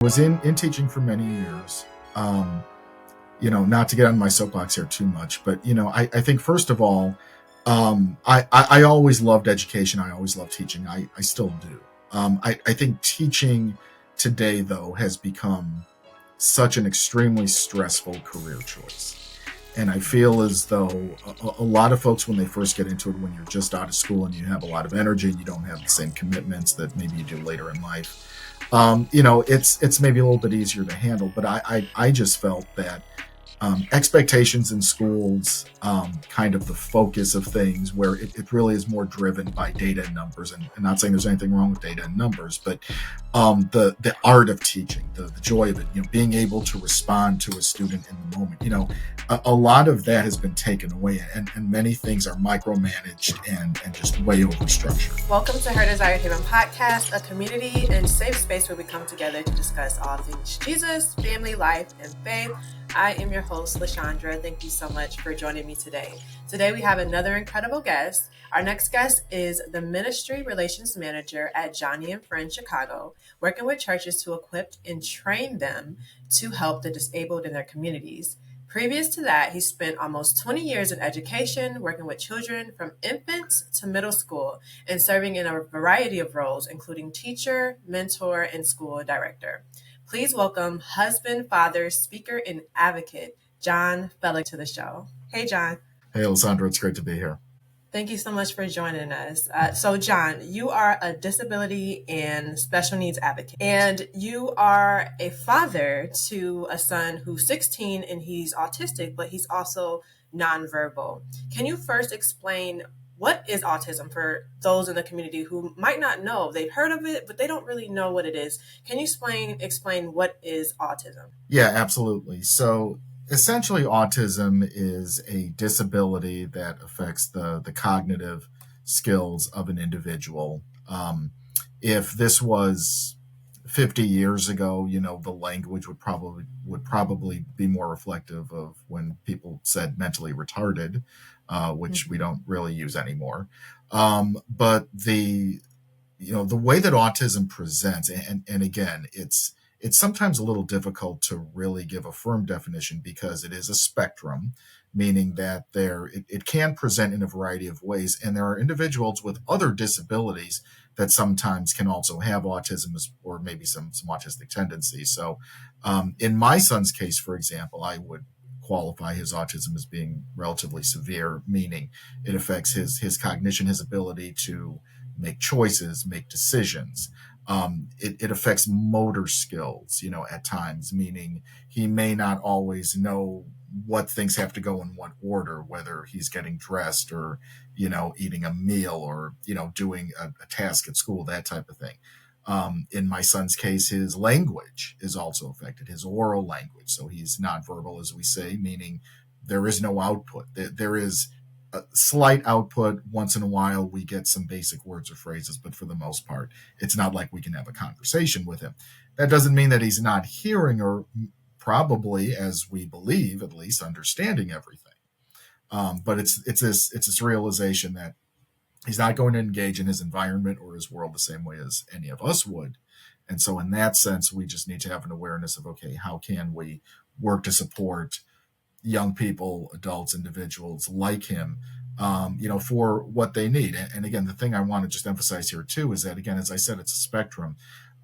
Was in teaching for many years. Um, Not to get on my soapbox here too much, but I think first of all, I always loved education. I always loved teaching. I still do. I think teaching today, though, has become such an extremely stressful career choice. And I feel as though a lot of folks, when they first get into it, when you're just out of school and you have a lot of energy and you don't have the same commitments that maybe you do later in life, it's maybe a little bit easier to handle. But I just felt that expectations in schools, kind of the focus of things, where it really is more driven by data and numbers. And not saying there's anything wrong with data and numbers, but the art of teaching, the joy of it, being able to respond to a student in the moment. A lot of that has been taken away, and many things are micromanaged and just way overstructured. Welcome to Her Desired Haven Podcast, a community and safe space where we come together to discuss all things Jesus, family, life, and faith. I am your host, LaShaundra. Thank you so much for joining me today. Today we have another incredible guest. Our next guest is the Ministry Relations Manager at Johnny and Friends Chicago, working with churches to equip and train them to help the disabled in their communities. Previous to that, he spent almost 20 years in education, working with children from infants to middle school and serving in a variety of roles, including teacher, mentor, and school director. Please welcome husband, father, speaker, and advocate, John Fela, to the show. Hey, John. Hey, LaShaundra, it's great to be here. Thank you so much for joining us. So, John, you are a disability and special needs advocate, and you are a father to a son who's 16 and he's autistic, but he's also nonverbal. Can you first explain what is autism for those in the community who might not know? They've heard of it, but they don't really know what it is. Can you explain what is autism? Yeah, absolutely. So essentially, autism is a disability that affects the cognitive skills of an individual. If this was 50 years ago, the language would probably be more reflective of when people said mentally retarded, which we don't really use anymore. But the way that autism presents, and again, it's sometimes a little difficult to really give a firm definition because it is a spectrum, meaning that it can present in a variety of ways, and there are individuals with other disabilities that sometimes can also have autism or maybe some autistic tendencies. So in my son's case, for example, I would qualify his autism as being relatively severe, meaning it affects his cognition, his ability to make choices, make decisions. It affects motor skills, at times, meaning he may not always know what things have to go in what order, whether he's getting dressed or, eating a meal or, doing a task at school, that type of thing. In my son's case, his language is also affected, his oral language. So he's nonverbal, as we say, meaning there is no output. There is a slight output. Once in a while we get some basic words or phrases, but for the most part it's not like we can have a conversation with him. That doesn't mean that he's not hearing, or probably, as we believe, at least understanding everything. But it's this realization that he's not going to engage in his environment or his world the same way as any of us would. And so in that sense, we just need to have an awareness of, okay, how can we work to support young people, adults, individuals like him, for what they need. And again, the thing I want to just emphasize here too is that, again, as I said, it's a spectrum.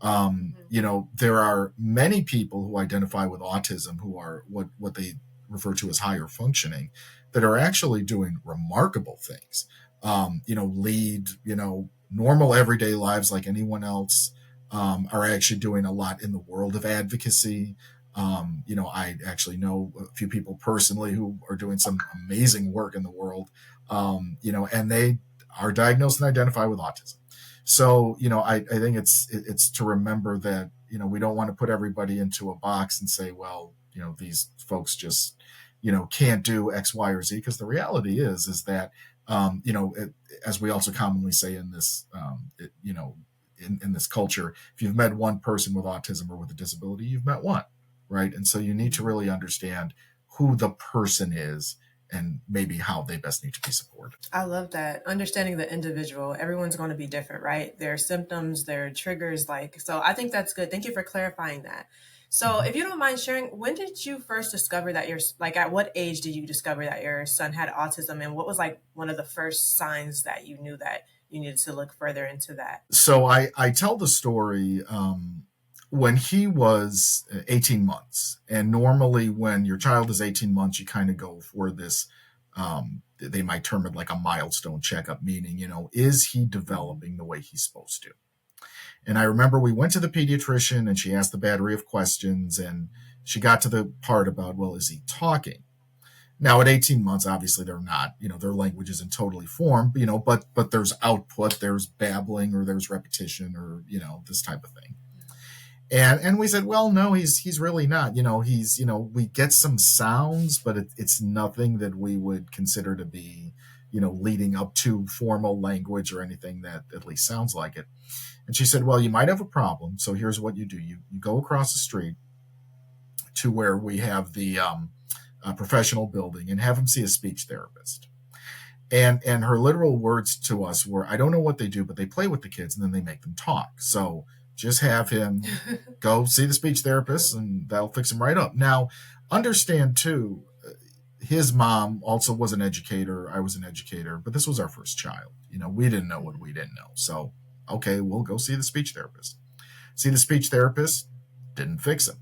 There are many people who identify with autism who are what they refer to as higher functioning, that are actually doing remarkable things. Lead, normal everyday lives like anyone else, are actually doing a lot in the world of advocacy. I actually know a few people personally who are doing some amazing work in the world, and they are diagnosed and identify with autism. So, I think it's to remember that, we don't want to put everybody into a box and say, well, these folks just, can't do X, Y, or Z, because the reality is that, as we also commonly say in this, in this culture, if you've met one person with autism or with a disability, you've met one. Right. And so you need to really understand who the person is and maybe how they best need to be supported. I love that. Understanding the individual, everyone's going to be different, right? Their symptoms, their triggers, like, so I think that's good. Thank you for clarifying that. So, Mhm. if you don't mind sharing, when did you first discover that like, at what age did you discover that your son had autism? And what was like one of the first signs that you knew that you needed to look further into that? So I tell the story when he was 18 months. And normally, when your child is 18 months, you kind of go for this. They might term it like a milestone checkup, meaning, is he developing the way he's supposed to? And I remember we went to the pediatrician and she asked the battery of questions and she got to the part about, well, is he talking? Now at 18 months, obviously they're not, their language isn't totally formed, but there's output, there's babbling or there's repetition or, this type of thing. And we said, well, no, he's really not. We get some sounds, but it's nothing that we would consider to be, leading up to formal language or anything that at least sounds like it. And she said, well, you might have a problem. So here's what you do. You go across the street to where we have the professional building and have him see a speech therapist. And her literal words to us were, I don't know what they do, but they play with the kids and then they make them talk. So just have him go see the speech therapist and that'll fix him right up. Now, understand too, his mom also was an educator. I was an educator, but this was our first child. We didn't know what we didn't know. So, okay, we'll go see the speech therapist. See the speech therapist, didn't fix him.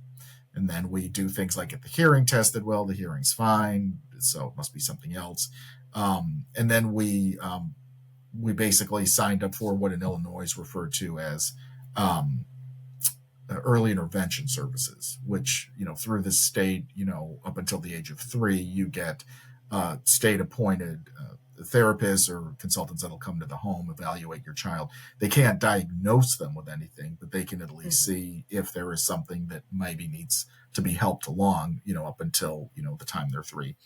And then we do things like get the hearing tested. Well, the hearing's fine, so it must be something else. And then we basically signed up for what in Illinois is referred to as early intervention services, which, through the state, up until the age of 3, you get state appointed therapists or consultants that'll come to the home, evaluate your child. They can't diagnose them with anything, but they can at least see if there is something that maybe needs to be helped along, up until, the time they're 3.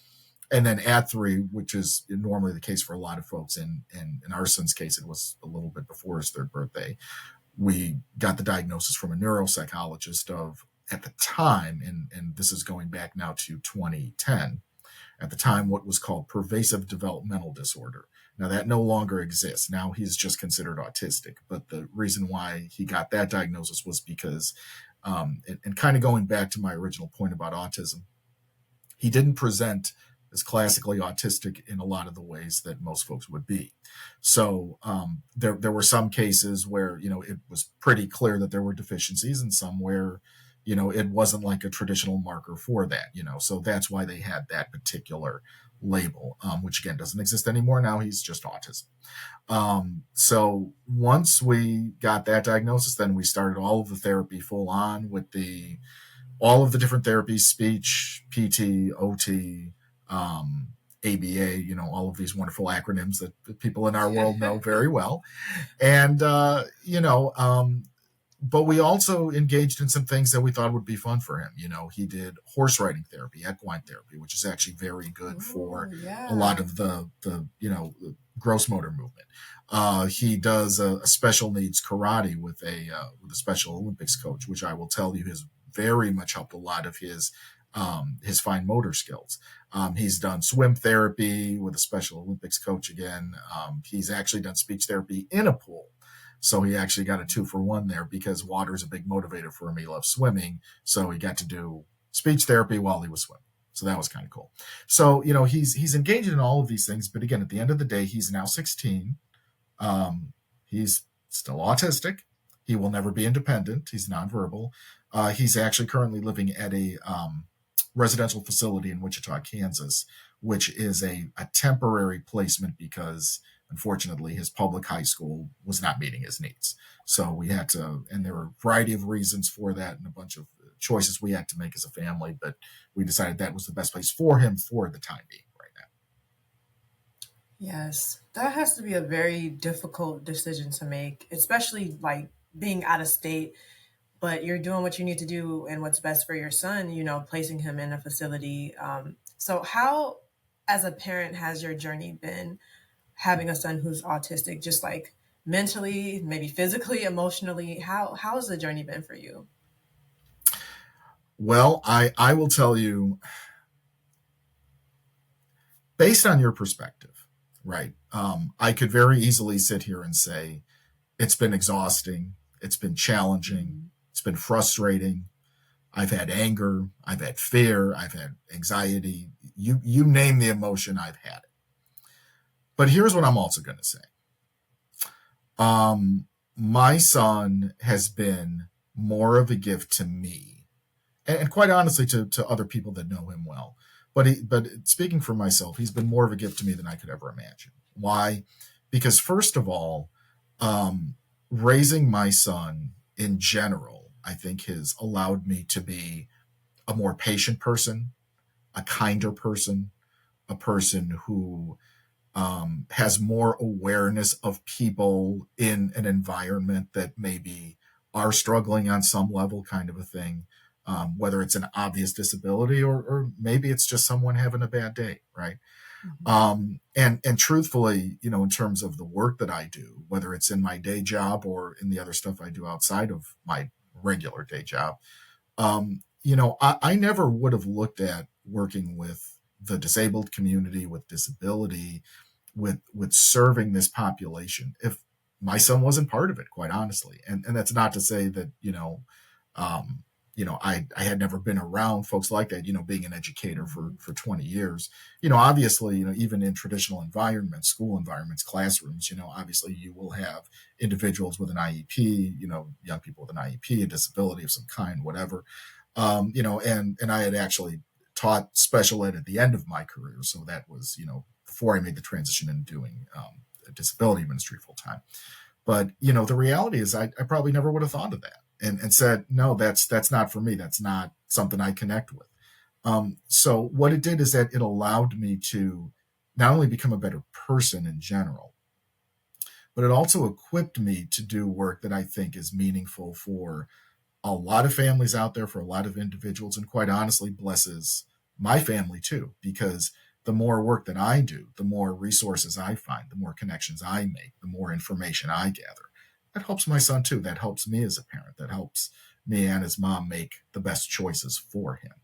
And then at 3, which is normally the case for a lot of folks, and in our son's case, it was a little bit before his 3rd birthday, we got the diagnosis from a neuropsychologist of, at the time, and this is going back now to 2010, at the time, what was called pervasive developmental disorder. Now, that no longer exists. Now he's just considered autistic. But the reason why he got that diagnosis was because, and kind of going back to my original point about autism, he didn't present as classically autistic in a lot of the ways that most folks would be. So there were some cases where, it was pretty clear that there were deficiencies, and some where, it wasn't like a traditional marker for that, so that's why they had that particular label, which again doesn't exist anymore. Now he's just autism. So once we got that diagnosis, then we started all of the therapy full on with all of the different therapies, speech, PT, OT, ABA, all of these wonderful acronyms that people in our world know very well. And, but we also engaged in some things that we thought would be fun for him. He did horse riding therapy, equine therapy, which is actually very good for a lot of the gross motor movement. He does a special needs karate with a Special Olympics coach, which I will tell you has very much helped a lot of his fine motor skills. He's done swim therapy with a Special Olympics coach again. He's actually done speech therapy in a pool. So he actually got a 2-for-1 there because water is a big motivator for him. He loves swimming. So he got to do speech therapy while he was swimming. So that was kind of cool. So, he's engaged in all of these things. But again, at the end of the day, he's now 16. He's still autistic. He will never be independent. He's nonverbal. He's actually currently living at a residential facility in Wichita, Kansas, which is a temporary placement because, unfortunately, his public high school was not meeting his needs. So we had to, and there were a variety of reasons for that and a bunch of choices we had to make as a family, but we decided that was the best place for him for the time being right now. Yes, that has to be a very difficult decision to make, especially like being out of state, but you're doing what you need to do and what's best for your son, placing him in a facility. So, how, as a parent, has your journey been having a son who's autistic, just like mentally, maybe physically, emotionally? How has the journey been for you? Well, I will tell you, based on your perspective, right? I could very easily sit here and say it's been exhausting, it's been challenging, it's been frustrating. I've had anger, I've had fear, I've had anxiety. You name the emotion, I've had it. But here's what I'm also going to say. My son has been more of a gift to me, and quite honestly to other people that know him well. But speaking for myself, he's been more of a gift to me than I could ever imagine. Why? Because first of all, raising my son in general, I think has allowed me to be a more patient person, a kinder person, a person who has more awareness of people in an environment that maybe are struggling on some level, kind of a thing. Whether it's an obvious disability or maybe it's just someone having a bad day, right? And truthfully, in terms of the work that I do, whether it's in my day job or in the other stuff I do outside of my regular day job, I never would have looked at working with the disabled community, with disability, with serving this population if my son wasn't part of it, quite honestly. And that's not to say that I had never been around folks like that, being an educator for 20 years. Obviously, even in traditional environments, school environments, classrooms, obviously you will have individuals with an IEP, young people with an IEP, a disability of some kind, whatever. And I had actually taught special ed at the end of my career. So that was, before I made the transition into doing disability ministry full time. But, the reality is I probably never would have thought of that and said, no, that's not for me. That's not something I connect with. So what it did is that it allowed me to not only become a better person in general, but it also equipped me to do work that I think is meaningful for a lot of families out there, for a lot of individuals, and quite honestly blesses my family too, because the more work that I do, the more resources I find, the more connections I make, the more information I gather. That helps my son too. That helps me as a parent. That helps me and his mom make the best choices for him.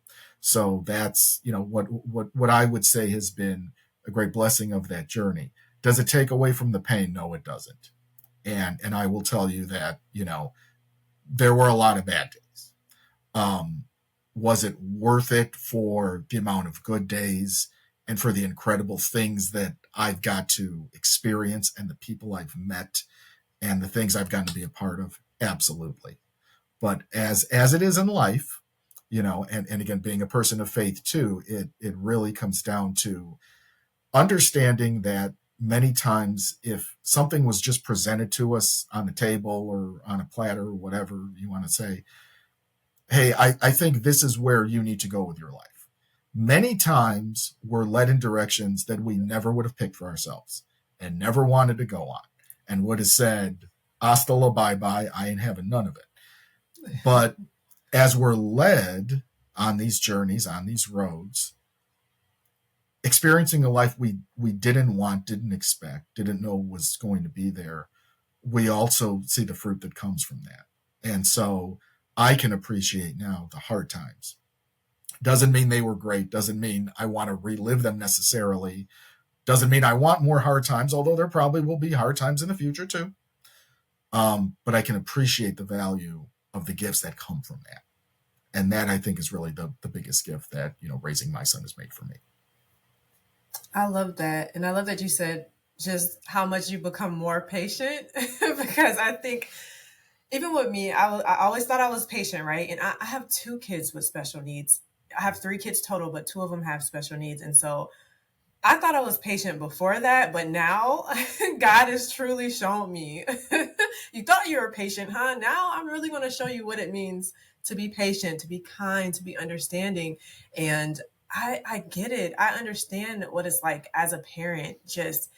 So that's, what I would say has been a great blessing of that journey. Does it take away from the pain? No, it doesn't. And I will tell you that, there were a lot of bad days. Was it worth it for the amount of good days and for the incredible things that I've got to experience and the people I've met and the things I've gotten to be a part of? Absolutely. But as it is in life, and again, being a person of faith too, it really comes down to understanding that many times if something was just presented to us on a table or on a platter or whatever you want to say, hey, I think this is where you need to go with your life. Many times we're led in directions that we never would have picked for ourselves and never wanted to go on and would have said, hasta la bye-bye, I ain't having none of it. But as we're led on these journeys, on these roads, experiencing a life we didn't want, didn't expect, didn't know was going to be there, we also see the fruit that comes from that. And so I can appreciate now the hard times. Doesn't mean they were great. Doesn't mean I want to relive them necessarily. Doesn't mean I want more hard times, although there probably will be hard times in the future too. But I can appreciate the value of the gifts that come from that. And that, I think, is really the biggest gift that, raising my son has made for me. I love that. And I love that you said just how much you become more patient because I think even with me, I always thought I was patient, right? And I have two kids with special needs. I have three kids total, but two of them have special needs. And so I thought I was patient before that, but now God has truly shown me. You thought you were patient, huh? Now I'm really going to show you what it means to be patient, to be kind, to be understanding. And I get it. I understand what it's like as a parent, just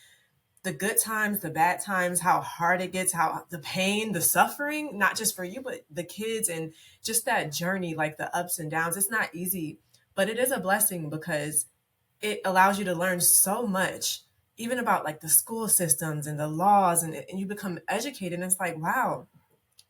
the good times, the bad times, how hard it gets, how the pain, the suffering, not just for you, but the kids and just that journey, like the ups and downs. It's not easy, but it is a blessing because it allows you to learn so much, even about like the school systems and the laws, and you become educated. And it's like, wow,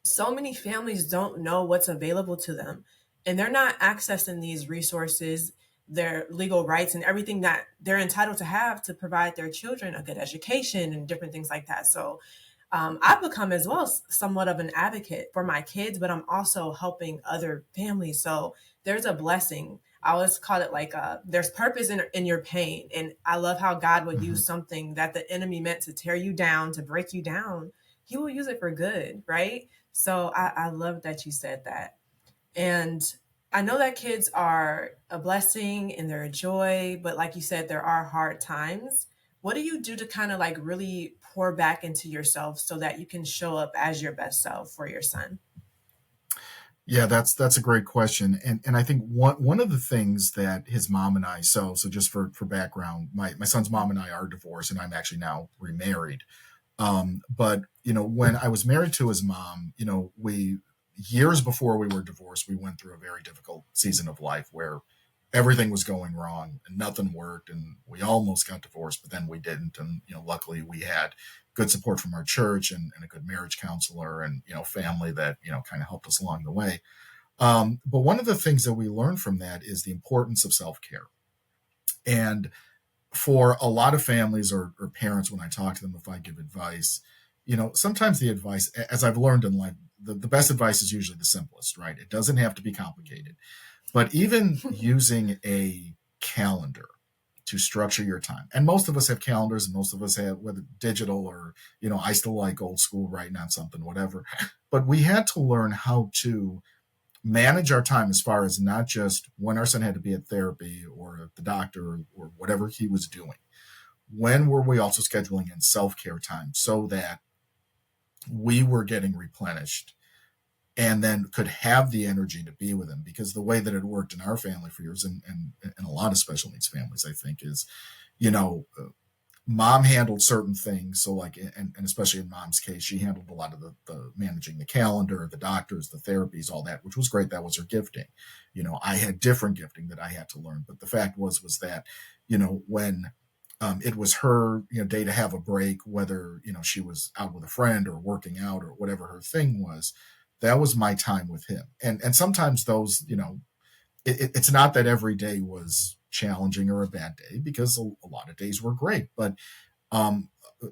so many families don't know what's available to them and they're not accessing these resources. their legal rights and everything that they're entitled to have to provide their children a good education and different things like that. So I've become as well somewhat of an advocate for my kids, but I'm also helping other families. So there's a blessing. I always call it like there's purpose in your pain. And I love how God would Mhm. use something that the enemy meant to tear you down, to break you down. He will use it for good, right? So I love that you said that. And I know that kids are a blessing and they're a joy, but like you said, there are hard times. What do you do to kind of like really pour back into yourself so that you can show up as your best self for your son? Yeah, that's a great question, and I think one of the things that his mom and I, so just for background, my son's mom and I are divorced, and I'm actually now remarried. But when I was married to his mom, we years before we were divorced, we went through a very difficult season of life where everything was going wrong and nothing worked, and we almost got divorced, but then we didn't. And luckily we had good support from our church and a good marriage counselor and family that kind of helped us along the way. But one of the things that we learned from that is the importance of self care. And for a lot of families or parents, when I talk to them, if I give advice, sometimes the advice, as I've learned in life, the best advice is usually the simplest, right? It doesn't have to be complicated. But even using a calendar to structure your time, and most of us have calendars, and most of us have, whether digital or, I still like old school writing on something, whatever. But we had to learn how to manage our time as far as not just when our son had to be at therapy or at the doctor or whatever he was doing. When were we also scheduling in self care time so that we were getting replenished and then could have the energy to be with him? Because the way that it worked in our family for years, and a lot of special needs families, I think, is, you know, mom handled certain things. So like, and especially in mom's case, she handled a lot of the managing the calendar, the doctors, the therapies, all that, which was great. That was her gifting. I had different gifting that I had to learn. But the fact was that, when it was her, day to have a break, whether, she was out with a friend or working out or whatever her thing was, that was my time with him. And sometimes those, it's not that every day was challenging or a bad day, because a lot of days were great. But um,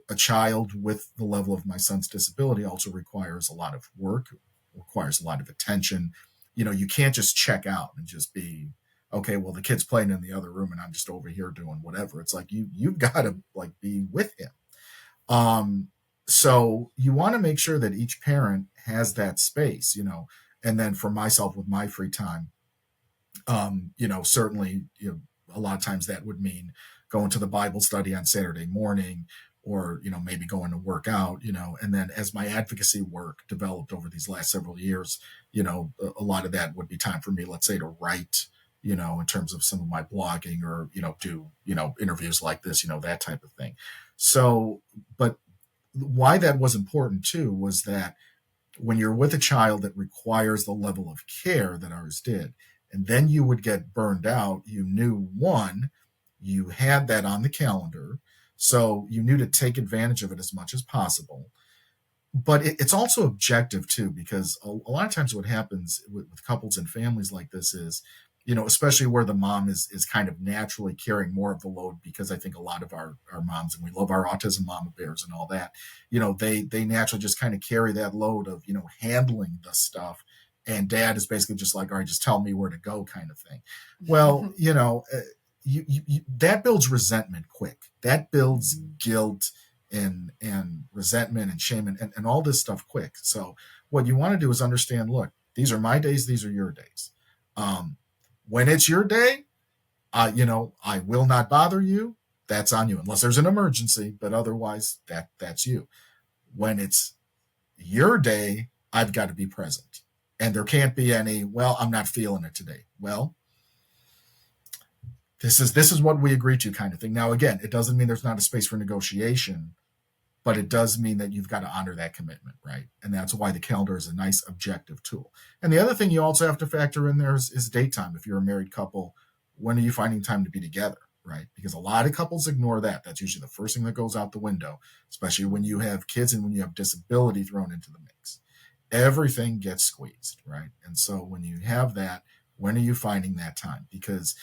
a child with the level of my son's disability also requires a lot of work, requires a lot of attention. You can't just check out and just be, okay, well, the kid's playing in the other room and I'm just over here doing whatever. It's like you've got to like be with him. Um, so you want to make sure that each parent has that space, and then for myself with my free time, certainly, a lot of times that would mean going to the Bible study on Saturday morning, or, maybe going to work out, and then as my advocacy work developed over these last several years, a lot of that would be time for me, let's say, to write, in terms of some of my blogging, or, do, interviews like this, that type of thing. So, but why that was important too was that when you're with a child that requires the level of care that ours did, and then you would get burned out, you knew, one, you had that on the calendar, so you knew to take advantage of it as much as possible. But it's also objective too, because a lot of times what happens with couples and families like this is, especially where the mom is kind of naturally carrying more of the load, because I think a lot of our moms, and we love our autism mama bears and all that, they naturally just kind of carry that load of, handling the stuff. And dad is basically just like, all right, just tell me where to go, kind of thing. Well, that builds resentment quick. That builds guilt and resentment and shame and all this stuff quick. So what you want to do is understand, look, these are my days, these are your days. When it's your day, I will not bother you. That's on you, unless there's an emergency, but otherwise that's you. When it's your day, I've got to be present. And there can't be any, well, I'm not feeling it today. Well, this is what we agreed to, kind of thing. Now, again, it doesn't mean there's not a space for negotiation, but it does mean that you've got to honor that commitment, right? And that's why the calendar is a nice objective tool. And the other thing you also have to factor in there is date time. If you're a married couple, when are you finding time to be together, right? Because a lot of couples ignore that. That's usually the first thing that goes out the window, especially when you have kids and when you have disability thrown into the mix. Everything gets squeezed, right? And so when you have that, when are you finding that time? Because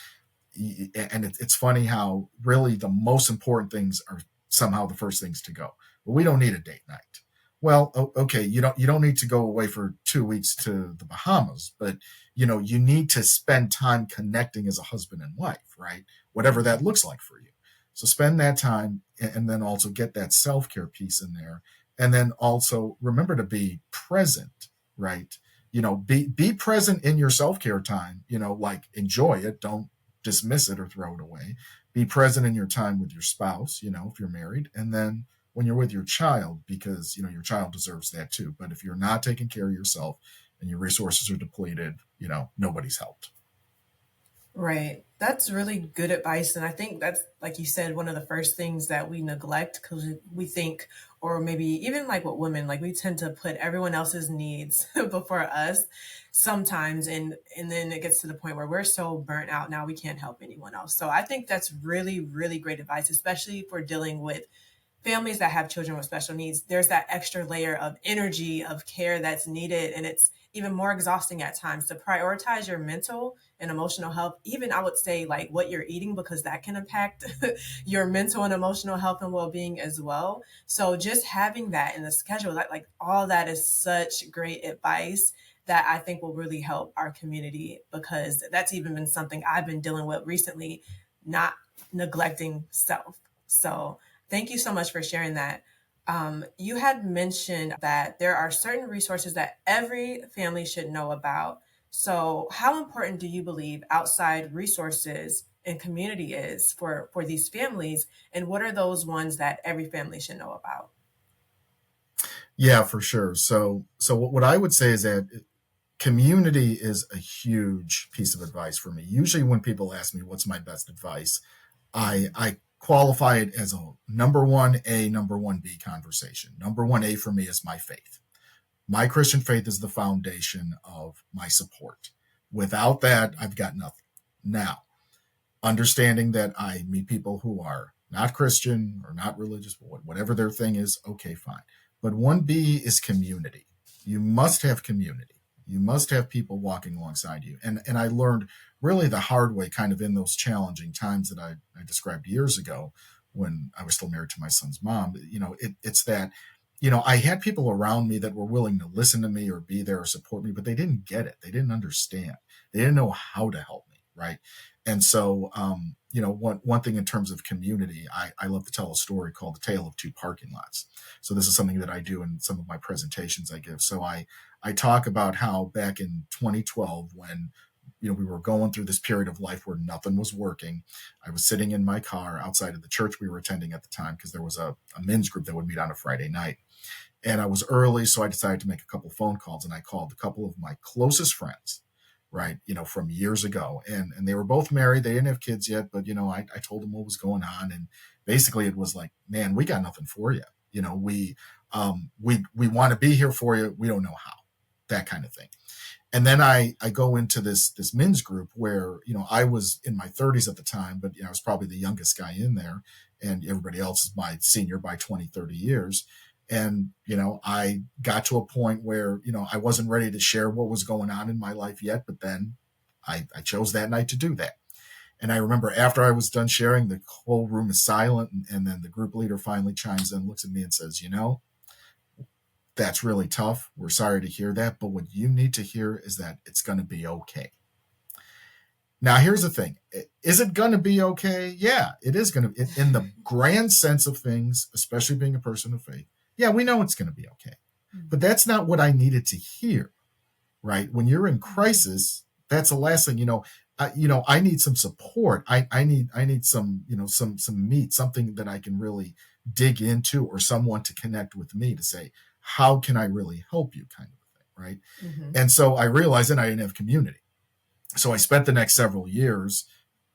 and it's funny how really the most important things are somehow the first things to go. Well, we don't need a date night. Well, okay, you don't need to go away for 2 weeks to the Bahamas, but you need to spend time connecting as a husband and wife, right? Whatever that looks like for you. So spend that time, and then also get that self-care piece in there, and then also remember to be present, right? Be present in your self-care time. Like, enjoy it. Don't dismiss it or throw it away. Be present in your time with your spouse, if you're married, and then when you're with your child, because your child deserves that too. But if you're not taking care of yourself and your resources are depleted, nobody's helped. Right. That's really good advice. And I think that's, like you said, one of the first things that we neglect because we think, or maybe even like with women, like we tend to put everyone else's needs before us sometimes. And then it gets to the point where we're so burnt out now we can't help anyone else. So I think that's really, really great advice, especially for dealing with families that have children with special needs. There's that extra layer of energy, of care that's needed. And it's even more exhausting at times to prioritize your mental and emotional health. Even I would say like what you're eating, because that can impact your mental and emotional health and well-being as well. So just having that in the schedule, like all that is such great advice that I think will really help our community, because that's even been something I've been dealing with recently, not neglecting self. So thank you so much for sharing that. You had mentioned that there are certain resources that every family should know about. So, how important do you believe outside resources and community is for these families? And what are those ones that every family should know about? Yeah, for sure. So what I would say is that community is a huge piece of advice for me. Usually, when people ask me what's my best advice, I qualify it as a number one A, number one B conversation. Number one A for me is my faith. My Christian faith is the foundation of my support. Without that, I've got nothing. Now, understanding that I meet people who are not Christian or not religious, whatever their thing is, okay, fine. But 1B is community. You must have community. You must have people walking alongside you. And I learned really the hard way, kind of in those challenging times that I described years ago when I was still married to my son's mom. It's that, I had people around me that were willing to listen to me or be there or support me, but they didn't get it. They didn't understand. They didn't know how to help me, right? And so, one thing in terms of community, I love to tell a story called The Tale of Two Parking Lots. So this is something that I do in some of my presentations I give. So I talk about how back in 2012, when we were going through this period of life where nothing was working, I was sitting in my car outside of the church we were attending at the time, because there was a men's group that would meet on a Friday night. And I was early, so I decided to make a couple phone calls, and I called a couple of my closest friends, right, from years ago. And they were both married. They didn't have kids yet, but, I told them what was going on. And basically it was like, man, we got nothing for you. We want to be here for you. We don't know how, that kind of thing. And then I go into this men's group where, I was in my 30s at the time, but, I was probably the youngest guy in there, and everybody else is my senior by 20, 30 years. And, I got to a point where, I wasn't ready to share what was going on in my life yet, but then I chose that night to do that. And I remember after I was done sharing, the whole room is silent. And then the group leader finally chimes in, looks at me and says, that's really tough. We're sorry to hear that. But what you need to hear is that it's going to be okay. Now, here's the thing. Is it going to be okay? Yeah, it is going to. In the grand sense of things, especially being a person of faith, yeah, we know it's going to be okay. But that's not what I needed to hear, right? When you're in crisis, that's the last thing. I need some support. I need some, some meat, something that I can really dig into, or someone to connect with me to say, how can I really help you, kind of a thing, right? Mm-hmm. And so I realized that I didn't have community. So I spent the next several years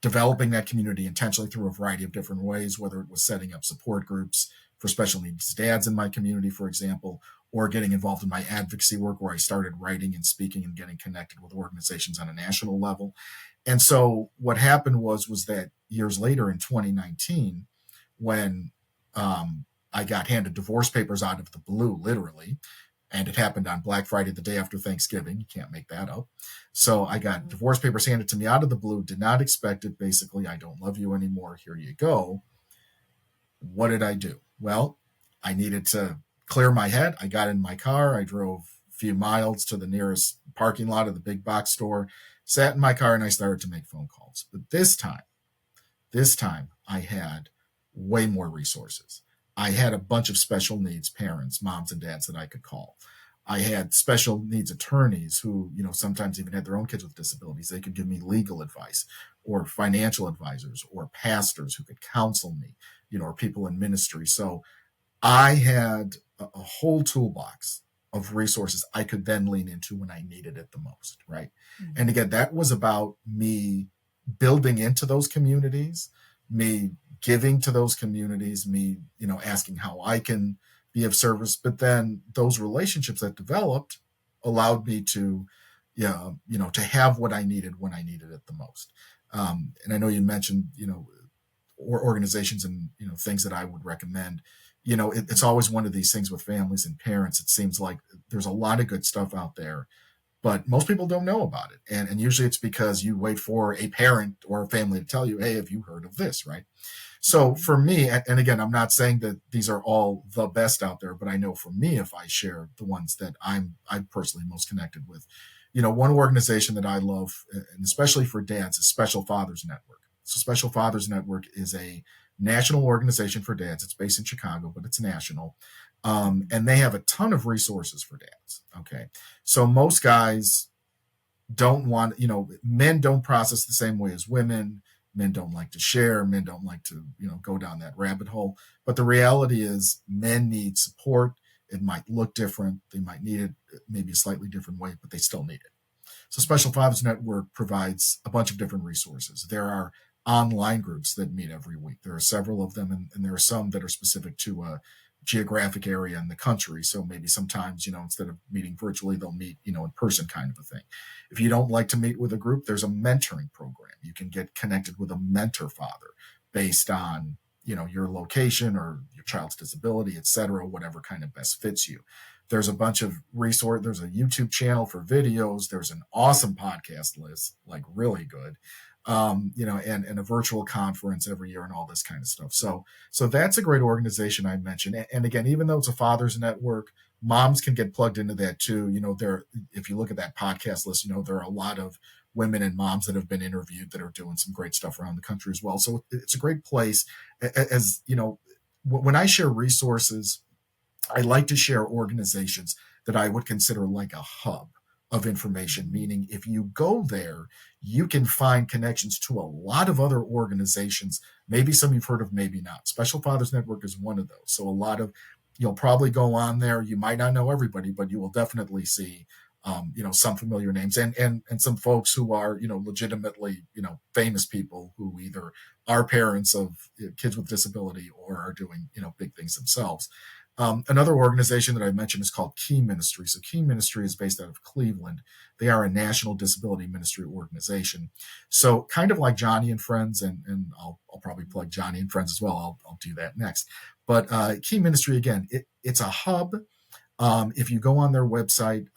developing that community intentionally through a variety of different ways, whether it was setting up support groups for special needs dads in my community, for example, or getting involved in my advocacy work, where I started writing and speaking and getting connected with organizations on a national level. And so what happened was that years later in 2019, when I got handed divorce papers out of the blue, literally, And it happened on Black Friday, the day after Thanksgiving. You can't make that up. So I got divorce papers handed to me out of the blue, did not expect it. Basically, I don't love you anymore. Here you go. What did I do? Well, I needed to clear my head. I got in my car. I drove a few miles to the nearest parking lot of the big box store, sat in my car, and I started to make phone calls. But this time I had way more resources. I had a bunch of special needs parents, moms and dads that I could call. I had special needs attorneys who, sometimes even had their own kids with disabilities. They could give me legal advice, or financial advisors, or pastors who could counsel me, or people in ministry. So I had a whole toolbox of resources I could then lean into when I needed it the most, right? Mm-hmm. And again, that was about me building into those communities, me giving to those communities, me, asking how I can be of service. But then those relationships that developed allowed me to, to have what I needed when I needed it the most. And I know you mentioned, or organizations and, things that I would recommend. It's always one of these things with families and parents. It seems like there's a lot of good stuff out there, but most people don't know about it. And usually it's because you wait for a parent or a family to tell you, hey, have you heard of this, right? So for me, and again, I'm not saying that these are all the best out there, but I know for me, if I share the ones that I'm personally most connected with, one organization that I love, and especially for dads, is Special Fathers Network. So Special Fathers Network is a national organization for dads. It's based in Chicago, but it's national. And they have a ton of resources for dads. Okay. So most guys don't want, men don't process the same way as women. Men don't like to share. Men don't like to, go down that rabbit hole. But the reality is men need support. It might look different. They might need it maybe a slightly different way, but they still need it. So Special Fathers Network provides a bunch of different resources. There are online groups that meet every week. There are several of them, and there are some that are specific to a geographic area in the country. So maybe sometimes, instead of meeting virtually, they'll meet, in person, kind of a thing. If you don't like to meet with a group, there's a mentoring program. You can get connected with a mentor father based on, your location or your child's disability, et cetera, whatever kind of best fits you. There's a bunch of resource. There's a YouTube channel for videos. There's an awesome podcast list, like really good, and a virtual conference every year and all this kind of stuff. So that's a great organization I mentioned. And again, even though it's a father's network, moms can get plugged into that too. If you look at that podcast list, there are a lot of women and moms that have been interviewed that are doing some great stuff around the country as well. So it's a great place. As when I share resources, I like to share organizations that I would consider like a hub of information, meaning if you go there, you can find connections to a lot of other organizations, maybe some you've heard of, maybe not. Special Fathers Network is one of those. So you'll probably go on there. You might not know everybody, but you will definitely see, some familiar names and some folks who are, legitimately, famous people who either are parents of kids with disability or are doing, big things themselves. Another organization that I mentioned is called Key Ministry. So Key Ministry is based out of Cleveland. They are a national disability ministry organization. So kind of like Johnny and Friends, and I'll probably plug Johnny and Friends as well. I'll do that next. But Key Ministry, again, it's a hub. If you go on their website,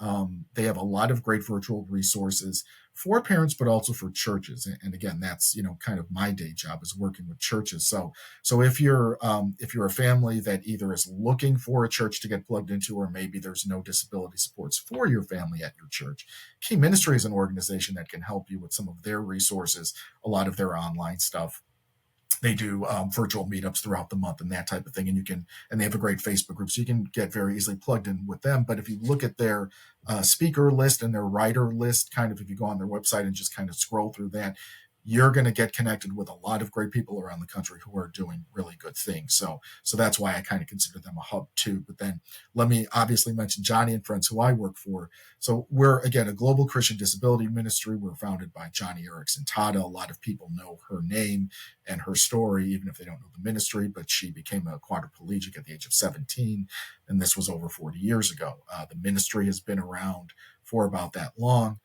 they have a lot of great virtual resources for parents, but also for churches. And again, that's, kind of my day job is working with churches. So if you're a family that either is looking for a church to get plugged into, or maybe there's no disability supports for your family at your church, Key Ministry is an organization that can help you with some of their resources, a lot of their online stuff. They do virtual meetups throughout the month and that type of thing. And they have a great Facebook group, so you can get very easily plugged in with them. But if you look at their speaker list and their writer list, kind of if you go on their website and just kind of scroll through that, you're going to get connected with a lot of great people around the country who are doing really good things. So that's why I kind of consider them a hub too. But then let me obviously mention Johnny and Friends, who I work for. So we're, again, a global Christian disability ministry. We're founded by Joni Eareckson Tada. A lot of people know her name and her story, even if they don't know the ministry, but she became a quadriplegic at the age of 17. And this was over 40 years ago. The ministry has been around for about that long.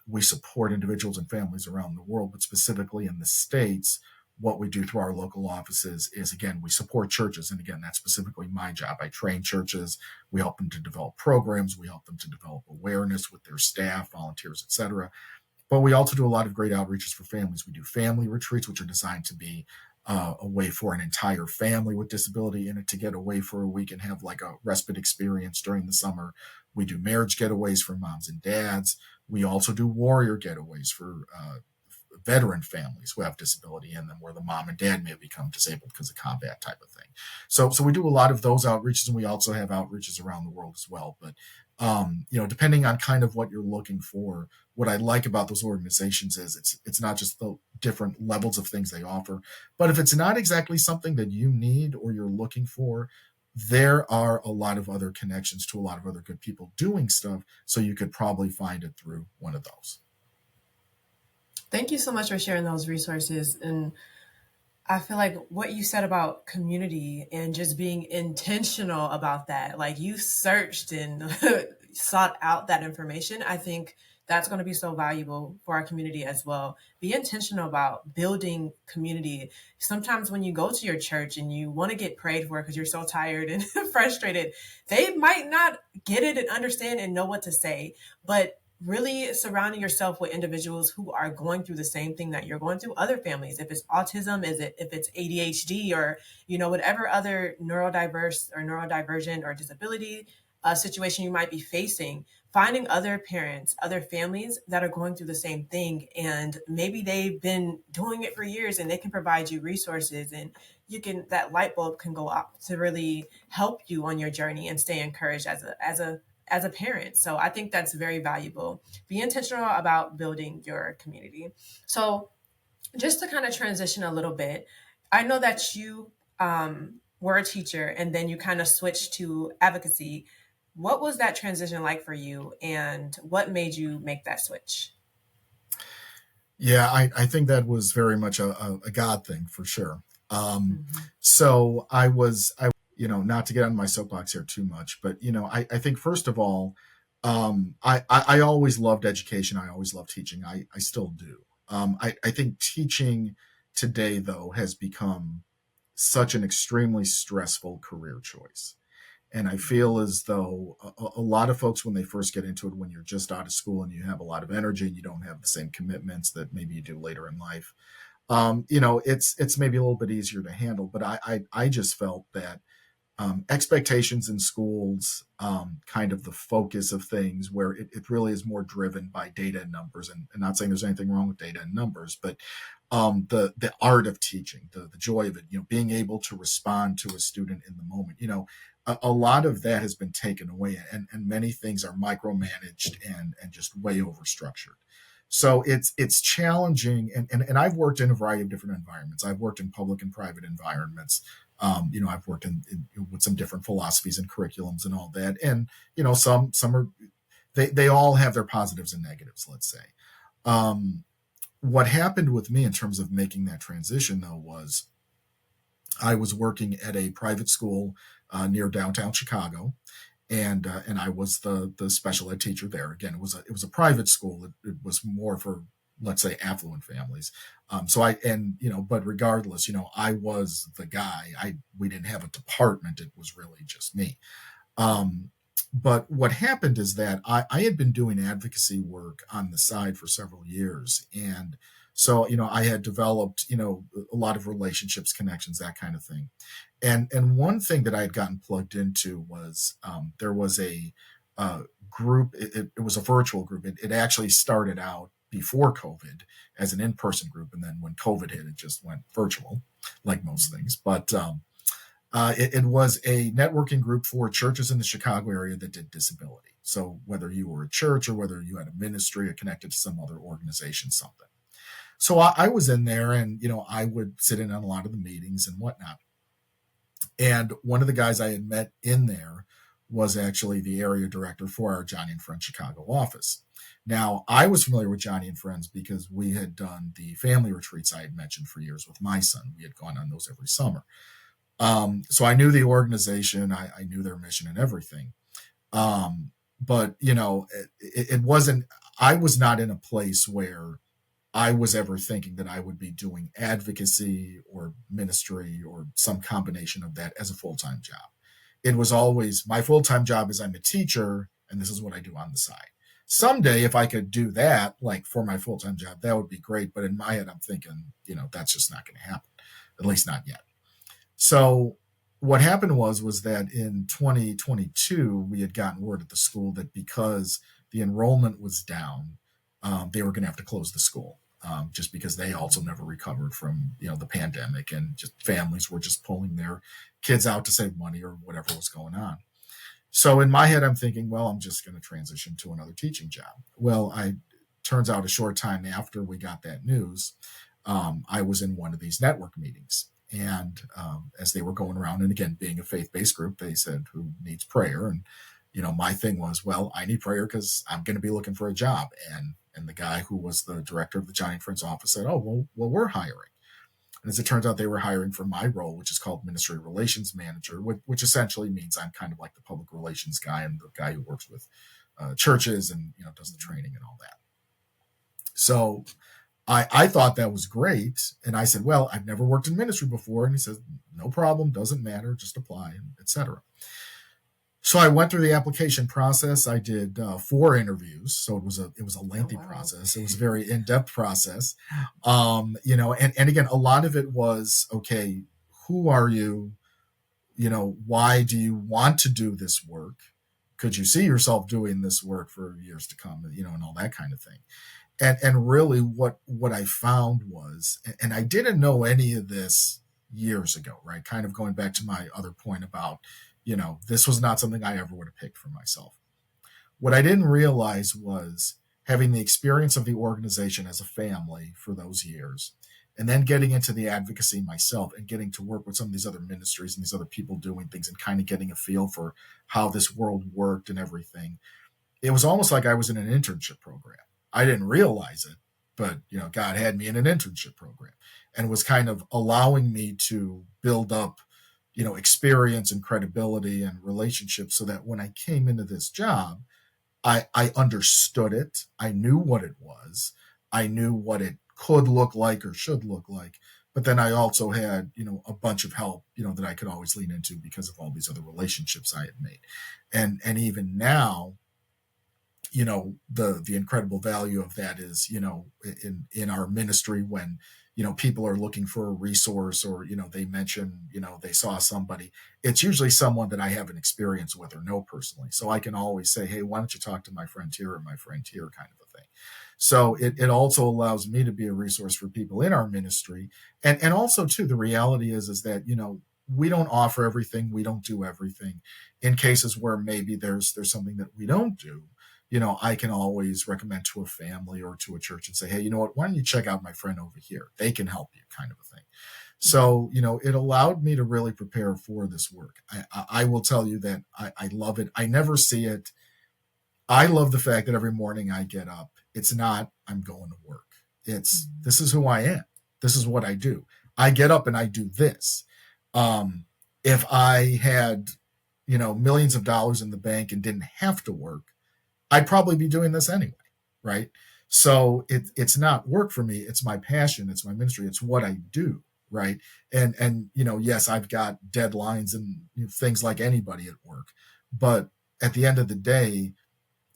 We support individuals and families around the world, but specifically in the States, what we do through our local offices is, again, we support churches. And again, that's specifically my job. I train churches. We help them to develop programs. We help them to develop awareness with their staff, volunteers, et cetera. But we also do a lot of great outreaches for families. We do family retreats, which are designed to be a way for an entire family with disability in it to get away for a week and have like a respite experience during the summer. We do marriage getaways for moms and dads. We also do warrior getaways for veteran families who have disability in them, where the mom and dad may have become disabled because of combat type of thing. So we do a lot of those outreaches, and we also have outreaches around the world as well. But depending on kind of what you're looking for, what I like about those organizations is it's not just the different levels of things they offer, but if it's not exactly something that you need or you're looking for, there are a lot of other connections to a lot of other good people doing stuff. So you could probably find it through one of those. Thank you so much for sharing those resources. And I feel like what you said about community and just being intentional about that, like you searched and sought out that information, I think that's going to be so valuable for our community as well. Be intentional about building community. Sometimes when you go to your church and you want to get prayed for because you're so tired and frustrated, they might not get it and understand and know what to say. But really surrounding yourself with individuals who are going through the same thing that you're going through, other families, if it's autism, if it's ADHD, or whatever other neurodiverse or neurodivergent or disability situation you might be facing, finding other parents, other families that are going through the same thing, and maybe they've been doing it for years and they can provide you resources, and that light bulb can go up to really help you on your journey and stay encouraged as a parent. So I think that's very valuable. Be intentional about building your community. So just to kind of transition a little bit, I know that you were a teacher and then you kind of switched to advocacy. What was that transition like for you, and what made you make that switch? Yeah, I think that was very much a God thing for sure. Mm-hmm. So not to get on my soapbox here too much, but I think first of all, I always loved education. I always loved teaching. I still do. I think teaching today, though, has become such an extremely stressful career choice. And I feel as though a lot of folks, when they first get into it, when you're just out of school and you have a lot of energy and you don't have the same commitments that maybe you do later in life, it's maybe a little bit easier to handle. But I just felt that expectations in schools, kind of the focus of things, where it really is more driven by data and numbers. And not saying there's anything wrong with data and numbers, but the art of teaching, the joy of it, being able to respond to a student in the moment, a lot of that has been taken away, and many things are micromanaged and just way overstructured. So it's challenging, and I've worked in a variety of different environments. I've worked in public and private environments. I've worked with some different philosophies and curriculums and all that, and some are they all have their positives and negatives. Let's say, what happened with me in terms of making that transition, though, was I was working at a private school near downtown Chicago, and I was the special ed teacher there. Again, it was a private school. It was more for, let's say, affluent families. But regardless, I was the guy. We didn't have a department. It was really just me. But what happened is that I had been doing advocacy work on the side for several years. And so, I had developed, a lot of relationships, connections, that kind of thing. And one thing that I had gotten plugged into was there was a group. It was a virtual group. It actually started out before COVID as an in-person group. And then when COVID hit, it just went virtual, like most things. But it was a networking group for churches in the Chicago area that did disability. So whether you were a church or whether you had a ministry or connected to some other organization, something. So I was in there, and I would sit in on a lot of the meetings and whatnot. And one of the guys I had met in there was actually the area director for our Johnny and Friends Chicago office. Now, I was familiar with Johnny and Friends because we had done the family retreats I had mentioned for years with my son. We had gone on those every summer. So I knew the organization, I knew their mission and everything. But, it wasn't, I was not in a place where I was ever thinking that I would be doing advocacy or ministry or some combination of that as a full time job. It was always my full time job is I'm a teacher and this is what I do on the side. Someday, if I could do that, like for my full time job, that would be great. But in my head, I'm thinking, that's just not going to happen, at least not yet. So what happened was that in 2022 we had gotten word at the school that because the enrollment was down, they were going to have to close the school. Just because they also never recovered from the pandemic, and just families were just pulling their kids out to save money or whatever was going on. So in my head, I'm thinking, well, I'm just going to transition to another teaching job. Well, I turns out a short time after we got that news, I was in one of these network meetings. And as they were going around, and again, being a faith-based group, they said, who needs prayer? And, my thing was, well, I need prayer because I'm going to be looking for a job. And the guy who was the director of the Johnny and Friends office said, oh, well, we're hiring. And as it turns out, they were hiring for my role, which is called Ministry Relations Manager, which essentially means I'm kind of like the public relations guy and the guy who works with churches and does the training and all that. So I thought that was great. And I said, well, I've never worked in ministry before. And he says, no problem, doesn't matter, just apply, etc. So I went through the application process. I did 4 interviews, so it was a lengthy process. It was a very in-depth process, and again, a lot of it was, okay, who are you? Why do you want to do this work? Could you see yourself doing this work for years to come? And all that kind of thing. And really, what I found was, and I didn't know any of this years ago, right? Kind of going back to my other point about, this was not something I ever would have picked for myself. What I didn't realize was having the experience of the organization as a family for those years, and then getting into the advocacy myself and getting to work with some of these other ministries and these other people doing things and kind of getting a feel for how this world worked and everything. It was almost like I was in an internship program. I didn't realize it, but God had me in an internship program and was kind of allowing me to build up experience and credibility and relationships so that when I came into this job, I understood it. I knew what it was. I knew what it could look like or should look like. But then I also had, a bunch of help, that I could always lean into because of all these other relationships I had made. And even now, the incredible value of that is, in our ministry when, people are looking for a resource or, they mention, they saw somebody, it's usually someone that I have an experience with or know personally. So I can always say, hey, why don't you talk to my friend here or my friend here, kind of a thing. So it also allows me to be a resource for people in our ministry. And also too, the reality is that, we don't offer everything. We don't do everything. In cases where maybe there's something that we don't do, I can always recommend to a family or to a church and say, hey, you know what, why don't you check out my friend over here? They can help you, kind of a thing. So, it allowed me to really prepare for this work. I will tell you that I love it. I never see it. I love the fact that every morning I get up. It's not, I'm going to work. It's, this is who I am. This is what I do. I get up and I do this. If I had, millions of dollars in the bank and didn't have to work, I'd probably be doing this anyway, right? So it's not work for me. It's my passion. It's my ministry. It's what I do, right? And yes, I've got deadlines and things like anybody at work, but at the end of the day,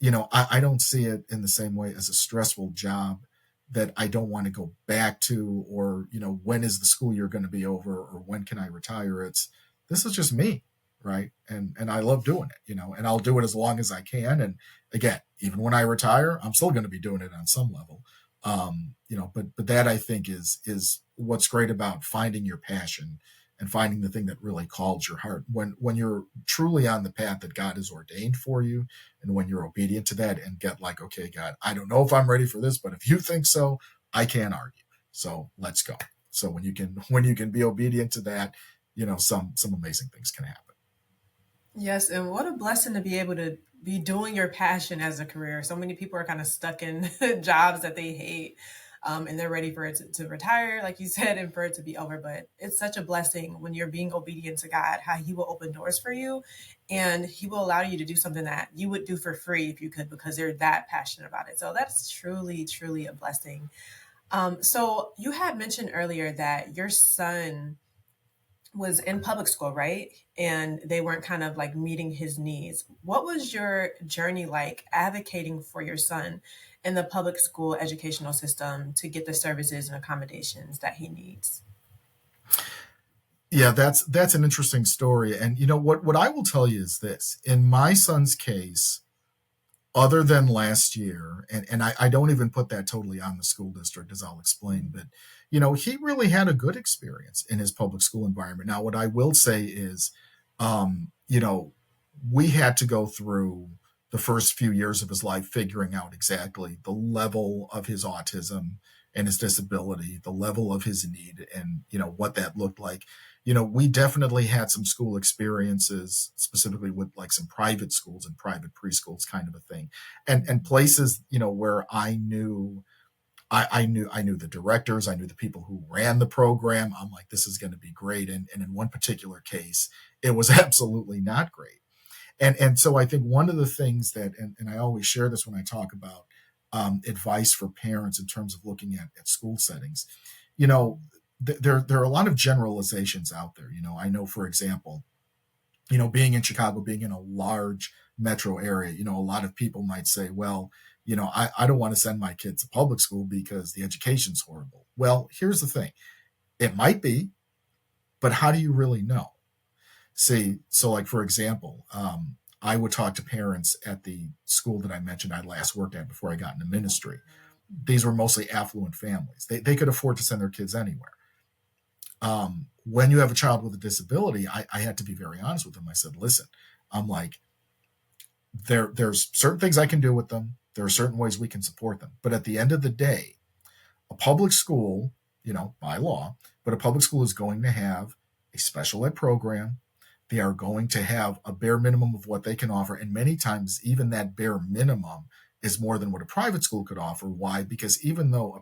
I don't see it in the same way as a stressful job that I don't want to go back to, or when is the school year going to be over, or when can I retire? It's, this is just me, right? And I love doing it, and I'll do it as long as I can. And again, even when I retire, I'm still going to be doing it on some level. But that I think is what's great about finding your passion and finding the thing that really calls your heart. When you're truly on the path that God has ordained for you, and when you're obedient to that and get like, okay, God, I don't know if I'm ready for this, but if you think so, I can't argue. So let's go. So when you can be obedient to that, some amazing things can happen. Yes, and what a blessing to be able to be doing your passion as a career. So many people are kind of stuck in jobs that they hate, and they're ready for it to retire, like you said, and for it to be over. But it's such a blessing when you're being obedient to God, how He will open doors for you, and He will allow you to do something that you would do for free if you could, because you're that passionate about it. So that's truly, truly a blessing. So you had mentioned earlier that your son was in public school, right? And they weren't kind of like meeting his needs. What was your journey like advocating for your son in the public school educational system to get the services and accommodations that he needs? Yeah, that's an interesting story. And you know what I will tell you is this. In my son's case, other than last year, and I don't even put that totally on the school district, as I'll explain, but he really had a good experience in his public school environment. Now, what I will say is, we had to go through the first few years of his life figuring out exactly the level of his autism and his disability, the level of his need, and what that looked like. We definitely had some school experiences, specifically with like some private schools and private preschools, kind of a thing, and places where I knew the directors, I knew the people who ran the program. I'm like, this is going to be great, and in one particular case, it was absolutely not great. And so I think one of the things that, and I always share this when I talk about advice for parents in terms of looking at school settings, you know, there are a lot of generalizations out there. I know, for example, being in Chicago, being in a large metro area, a lot of people might say, well, I don't want to send my kids to public school because the education's horrible. Well, here's the thing. It might be, but how do you really know? See, so like, for example, I would talk to parents at the school that I mentioned I last worked at before I got into ministry. These were mostly affluent families. They could afford to send their kids anywhere. When you have a child with a disability, I had to be very honest with them. I said, listen, I'm like, there's certain things I can do with them. There are certain ways we can support them. But at the end of the day, a public school, by law, but a public school is going to have a special ed program. They are going to have a bare minimum of what they can offer. And many times, even that bare minimum is more than what a private school could offer. Why? Because even though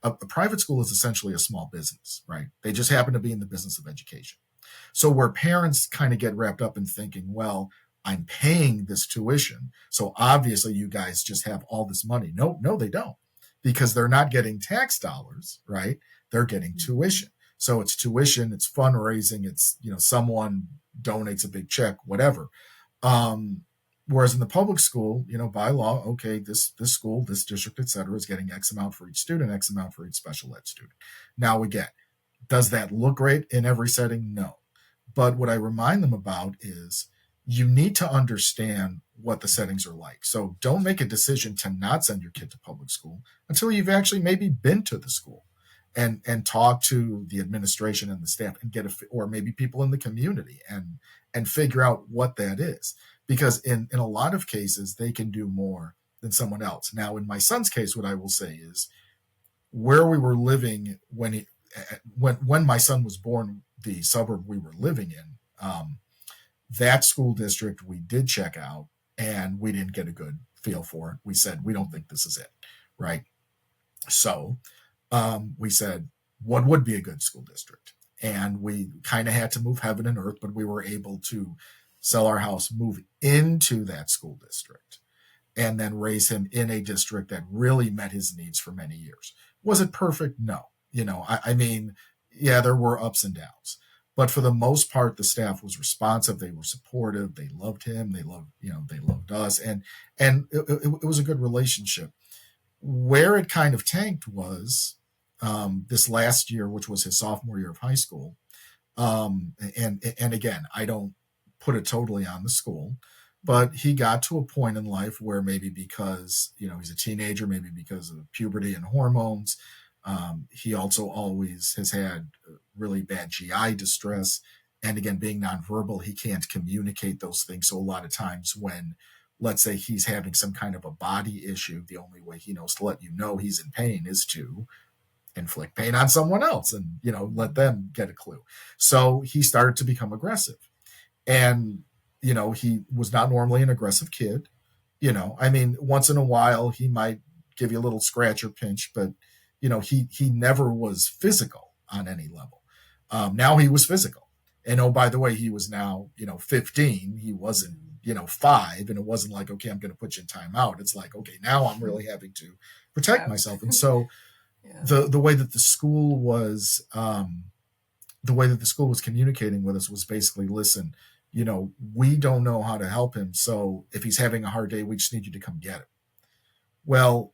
a private school is essentially a small business, right? They just happen to be in the business of education. So where parents kind of get wrapped up in thinking, well, I'm paying this tuition, so obviously you guys just have all this money. No, they don't, because they're not getting tax dollars, right? They're getting tuition. So it's tuition, it's fundraising, it's someone donates a big check, whatever. Whereas in the public school, by law, okay, this school, this district, et cetera, is getting X amount for each student, X amount for each special ed student. Now again, does that look great in every setting? No. But what I remind them about is you need to understand what the settings are like. So don't make a decision to not send your kid to public school until you've actually maybe been to the school and talk to the administration and the staff and or maybe people in the community and figure out what that is. Because in a lot of cases, they can do more than someone else. Now, in my son's case, what I will say is where we were living when my son was born, the suburb we were living in, that school district we did check out and we didn't get a good feel for it. We said, we don't think this is it, right? So we said, what would be a good school district? And we kind of had to move heaven and earth, but we were able to sell our house, move into that school district, and then raise him in a district that really met his needs for many years. Was it perfect? No. I mean, yeah, there were ups and downs, but for the most part, the staff was responsive. They were supportive. They loved him. They loved us, and it was a good relationship. Where it kind of tanked was this last year, which was his sophomore year of high school. And again, I don't put it totally on the school, but he got to a point in life where maybe because he's a teenager, maybe because of puberty and hormones, he also always has had really bad GI distress. And again, being nonverbal, he can't communicate those things. So a lot of times when, let's say, he's having some kind of a body issue, the only way he knows to let you know he's in pain is to inflict pain on someone else and let them get a clue. So he started to become aggressive. And he was not normally an aggressive kid. I mean, once in a while he might give you a little scratch or pinch, but he never was physical on any level. Now he was physical. And oh, by the way, he was now 15. He wasn't 5, and it wasn't like, okay, I'm going to put you in timeout. It's like, okay, now I'm really having to protect myself. And so Yeah. The way that the school was communicating with us was basically, listen, we don't know how to help him, so if he's having a hard day, we just need you to come get him. Well,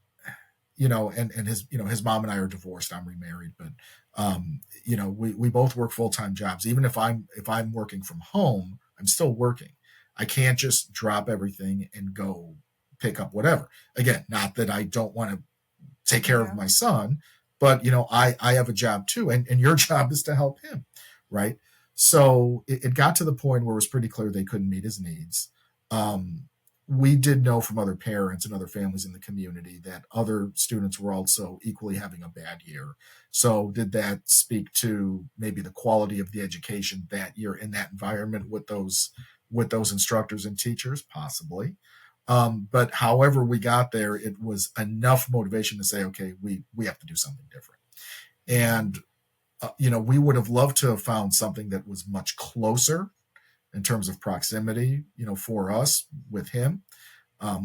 and his mom and I are divorced. I'm remarried, but we both work full-time jobs. Even if I'm working from home, I'm still working. I can't just drop everything and go pick up whatever. Again, not that I don't want to take care of Yeah. my son, but I have a job too, and your job is to help him, right? So it got to the point where it was pretty clear they couldn't meet his needs. um, we did know from other parents and other families in the community that other students were also equally having a bad year. So did that speak to maybe the quality of the education that year in that environment with those instructors and teachers? Possibly. But however we got there, it was enough motivation to say, okay, we have to do something different. And we would have loved to have found something that was much closer in terms of proximity, for us with him.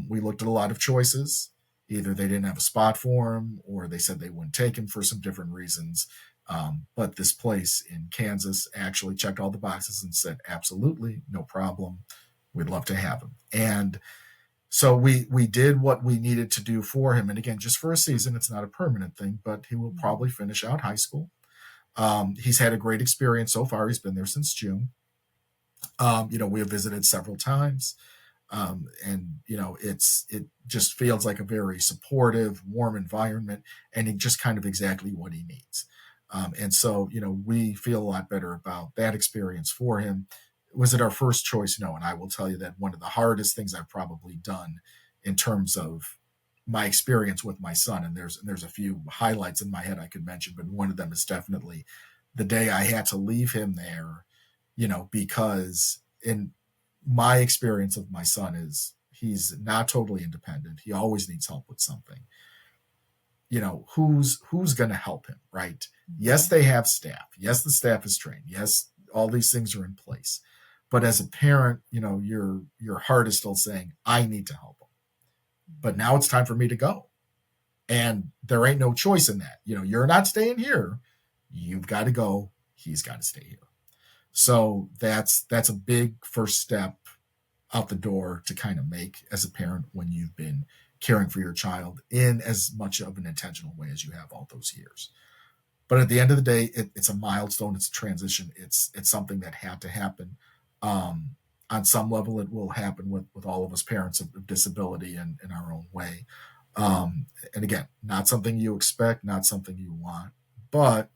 We looked at a lot of choices. Either they didn't have a spot for him, or they said they wouldn't take him for some different reasons. But this place in Kansas actually checked all the boxes and said, absolutely, no problem. We'd love to have him. And so we did what we needed to do for him. And again, just for a season, it's not a permanent thing, but he will probably finish out high school. He's had a great experience so far. He's been there since June. We have visited several times. And it just feels like a very supportive, warm environment, and just kind of exactly what he needs. And so we feel a lot better about that experience for him. Was it our first choice? No. And I will tell you that one of the hardest things I've probably done in terms of my experience with my son, and there's a few highlights in my head I could mention, but one of them is definitely the day I had to leave him there, because in my experience of my son is he's not totally independent. He always needs help with something. Who's going to help him, right? Yes, they have staff. Yes, the staff is trained. Yes, all these things are in place. But as a parent, your heart is still saying, I need to help him. But now it's time for me to go. And there ain't no choice in that. You're not staying here. You've got to go. He's got to stay here. So that's a big first step out the door to kind of make as a parent when you've been caring for your child in as much of an intentional way as you have all those years. But at the end of the day, it's a milestone. It's a transition. It's something that had to happen. On some level, it will happen with all of us parents of disability in our own way. And again, not something you expect, not something you want, but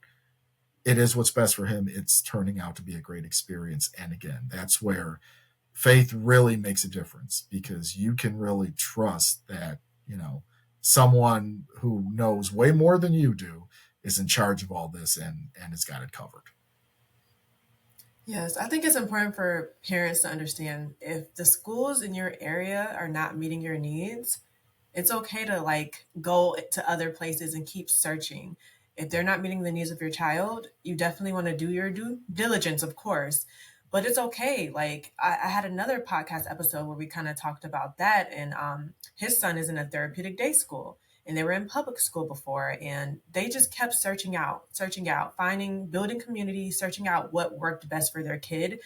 it is what's best for him. It's turning out to be a great experience. And again, that's where faith really makes a difference, because you can really trust that, someone who knows way more than you do is in charge of all this and has got it covered. Yes, I think it's important for parents to understand if the schools in your area are not meeting your needs, it's okay to like go to other places and keep searching. If they're not meeting the needs of your child, you definitely want to do your due diligence, of course. But it's okay. Like I had another podcast episode where we kind of talked about that, and his son is in a therapeutic day school, and they were in public school before, and they just kept searching out, finding, building community, searching out what worked best for their kid.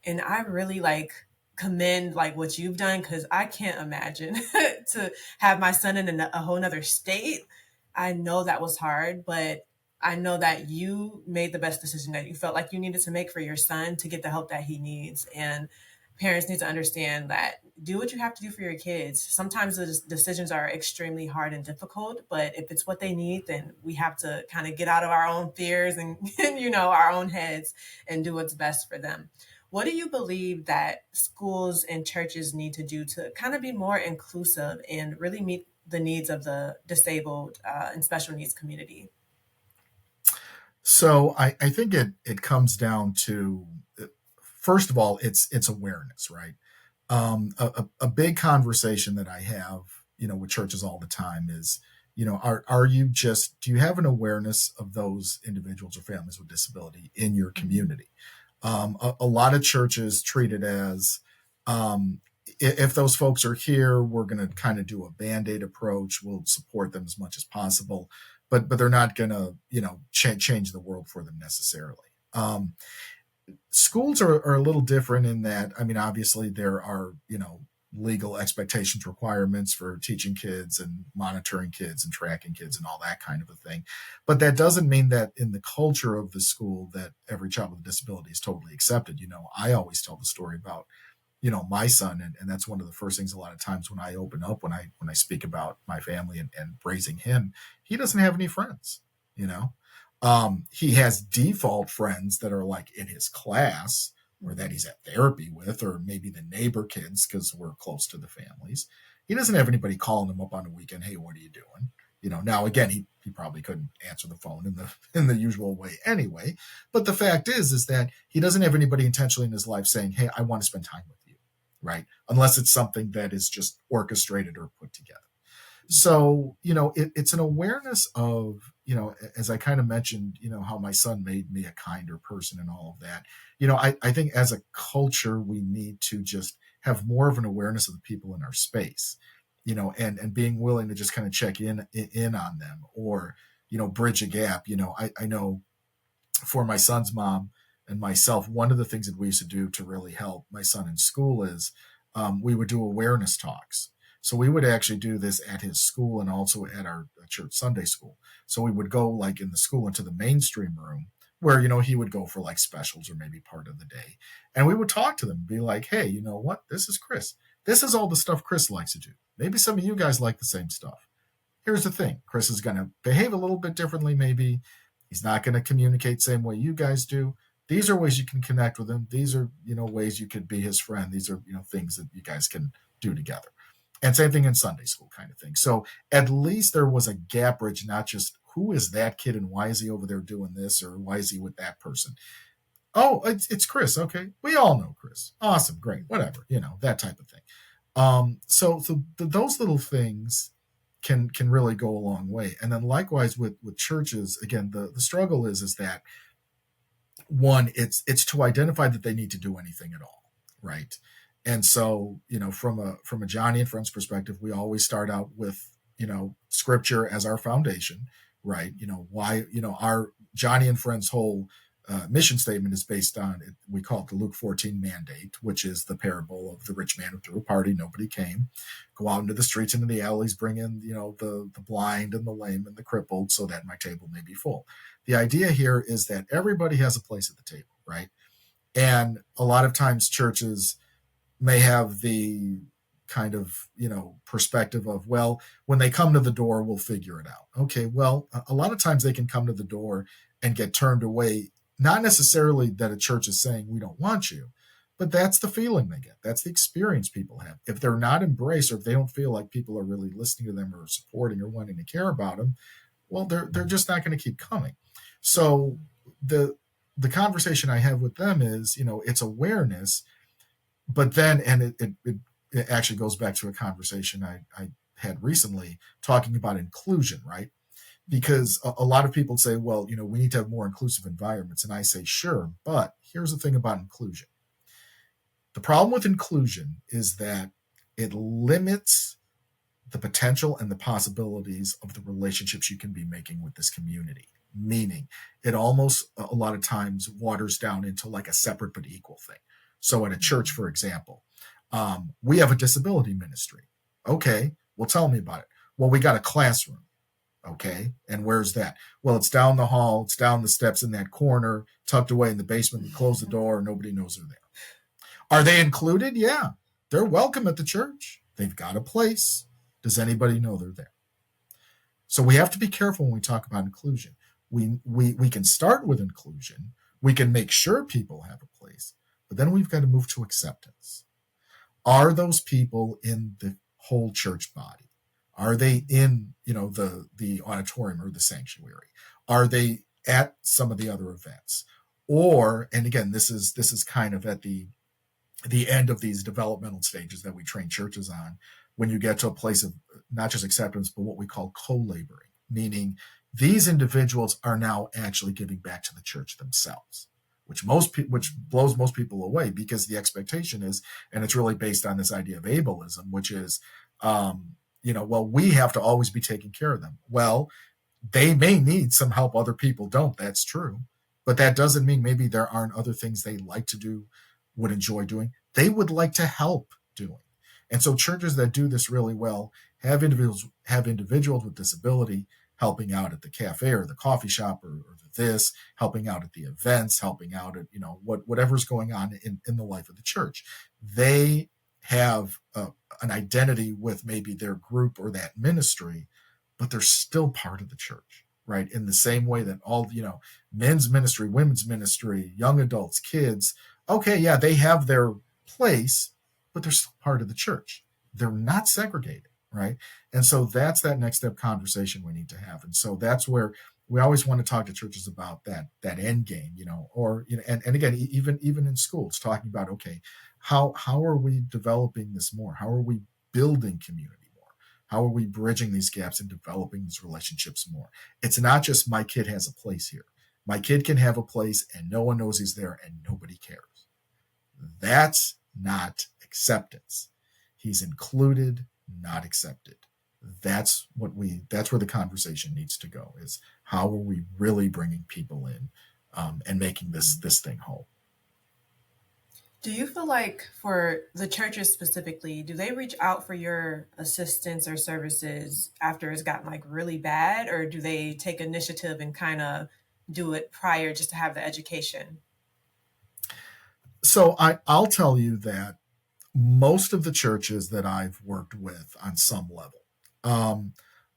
And I really like commend like what you've done, because I can't imagine to have my son in a whole nother state. I know that was hard, but I know that you made the best decision that you felt like you needed to make for your son to get the help that he needs. And parents need to understand that do what you have to do for your kids. Sometimes the decisions are extremely hard and difficult, but if it's what they need, then we have to kind of get out of our own fears and our own heads and do what's best for them. What do you believe that schools and churches need to do to kind of be more inclusive and really meet the needs of the disabled and special needs community? So I think it comes down to, first of all, it's awareness, right? A big conversation that I have, with churches all the time is, are you just, do you have an awareness of those individuals or families with disability in your community? A lot of churches treat it as, if those folks are here, we're going to kind of do a band-aid approach. We'll support them as much as possible. but they're not going to, change the world for them necessarily. Schools are a little different in that, I mean, obviously there are, legal expectations, requirements for teaching kids and monitoring kids and tracking kids and all that kind of a thing. But that doesn't mean that in the culture of the school that every child with a disability is totally accepted. I always tell the story about, my son, and that's one of the first things a lot of times when I open up, when I speak about my family and raising him, he doesn't have any friends, you know. He has default friends that are like in his class or that he's at therapy with, or maybe the neighbor kids because we're close to the families. He doesn't have anybody calling him up on the weekend. Hey, what are you doing? Now again, he probably couldn't answer the phone in the usual way anyway. But the fact is that he doesn't have anybody intentionally in his life saying, hey, I want to spend time with you, right? Unless it's something that is just orchestrated or put together. So, it's an awareness of, as I kind of mentioned, how my son made me a kinder person and all of that. I think as a culture, we need to just have more of an awareness of the people in our space, and being willing to just kind of check in on them, or, bridge a gap. I know for my son's mom and myself, one of the things that we used to do to really help my son in school is we would do awareness talks. So we would actually do this at his school and also at our church Sunday school. So we would go like in the school into the mainstream room where, he would go for like specials or maybe part of the day. And we would talk to them and be like, hey, you know what? This is Chris. This is all the stuff Chris likes to do. Maybe some of you guys like the same stuff. Here's the thing. Chris is going to behave a little bit differently maybe. He's not going to communicate the same way you guys do. These are ways you can connect with him. These are, ways you could be his friend. These are, things that you guys can do together. And same thing in Sunday school kind of thing. So at least there was a gap bridge, not just who is that kid and why is he over there doing this or why is he with that person? Oh, it's Chris. Okay. We all know Chris. Awesome. Great. Whatever, that type of thing. So those little things can really go a long way. And then likewise with churches, again, the struggle is that one, it's to identify that they need to do anything at all. Right. And so, from a Johnny and Friends perspective, we always start out with, scripture as our foundation, right? Why, our Johnny and Friends whole mission statement is based on, we call it the Luke 14 mandate, which is the parable of the rich man who threw a party, nobody came. Go out into the streets, into the alleys, bring in, the blind and the lame and the crippled so that my table may be full. The idea here is that everybody has a place at the table, right? And a lot of times churches may have the kind of, perspective of, well, when they come to the door, we'll figure it out. Okay, well, a lot of times they can come to the door and get turned away, not necessarily that a church is saying we don't want you, but that's the feeling they get. That's the experience people have. If they're not embraced or if they don't feel like people are really listening to them or supporting or wanting to care about them, well, they're just not going to keep coming. So the conversation I have with them is, it's awareness. But then, and it actually goes back to a conversation I had recently talking about inclusion, right? Because a lot of people say, well, we need to have more inclusive environments. And I say, sure, but here's the thing about inclusion. The problem with inclusion is that it limits the potential and the possibilities of the relationships you can be making with this community. Meaning, it almost a lot of times waters down into like a separate but equal thing. So at a church, for example, we have a disability ministry. Okay, well, tell me about it. Well, we got a classroom. Okay, and where's that? Well, it's down the hall. It's down the steps in that corner, tucked away in the basement. We close the door. Nobody knows they're there. Are they included? Yeah, they're welcome at the church. They've got a place. Does anybody know they're there? So we have to be careful when we talk about inclusion. We can start with inclusion. We can make sure people have a place. But then we've got to move to acceptance. Are those people in the whole church body? Are they in, the auditorium or the sanctuary? Are they at some of the other events? Or, and again, this is kind of at the end of these developmental stages that we train churches on, when you get to a place of not just acceptance, but what we call co-laboring, meaning these individuals are now actually giving back to the church themselves. Which blows most people away, because the expectation is, and it's really based on this idea of ableism, which is, well, we have to always be taking care of them. Well, They may need some help other people don't. That's true. But that doesn't mean maybe there aren't other things they like to do, would enjoy doing, they would like to help doing. And so churches that do this really well have individuals with disability helping out at the cafe or the coffee shop or this, helping out at the events, helping out at whatever's going on in the life of the church. They have an identity with maybe their group or that ministry, but they're still part of the church, right? In the same way that all, men's ministry, women's ministry, young adults, kids, okay, yeah, they have their place, but they're still part of the church. They're not segregated, right? And so that's that next step conversation we need to have. And so that's where we always want to talk to churches about that end game, or and again, even in schools, talking about, okay, how are we developing this more? How are we building community more? How are we bridging these gaps and developing these relationships more? It's not just my kid has a place here. My kid can have a place and no one knows he's there and nobody cares. That's not acceptance. He's included, not accepted. That's where the conversation needs to go, is how are we really bringing people in and making this thing whole. Do you feel like for the churches specifically, do they reach out for your assistance or services after it's gotten like really bad, or do they take initiative and kind of do it prior just to have the education? So I'll tell you that most of the churches that I've worked with on some level,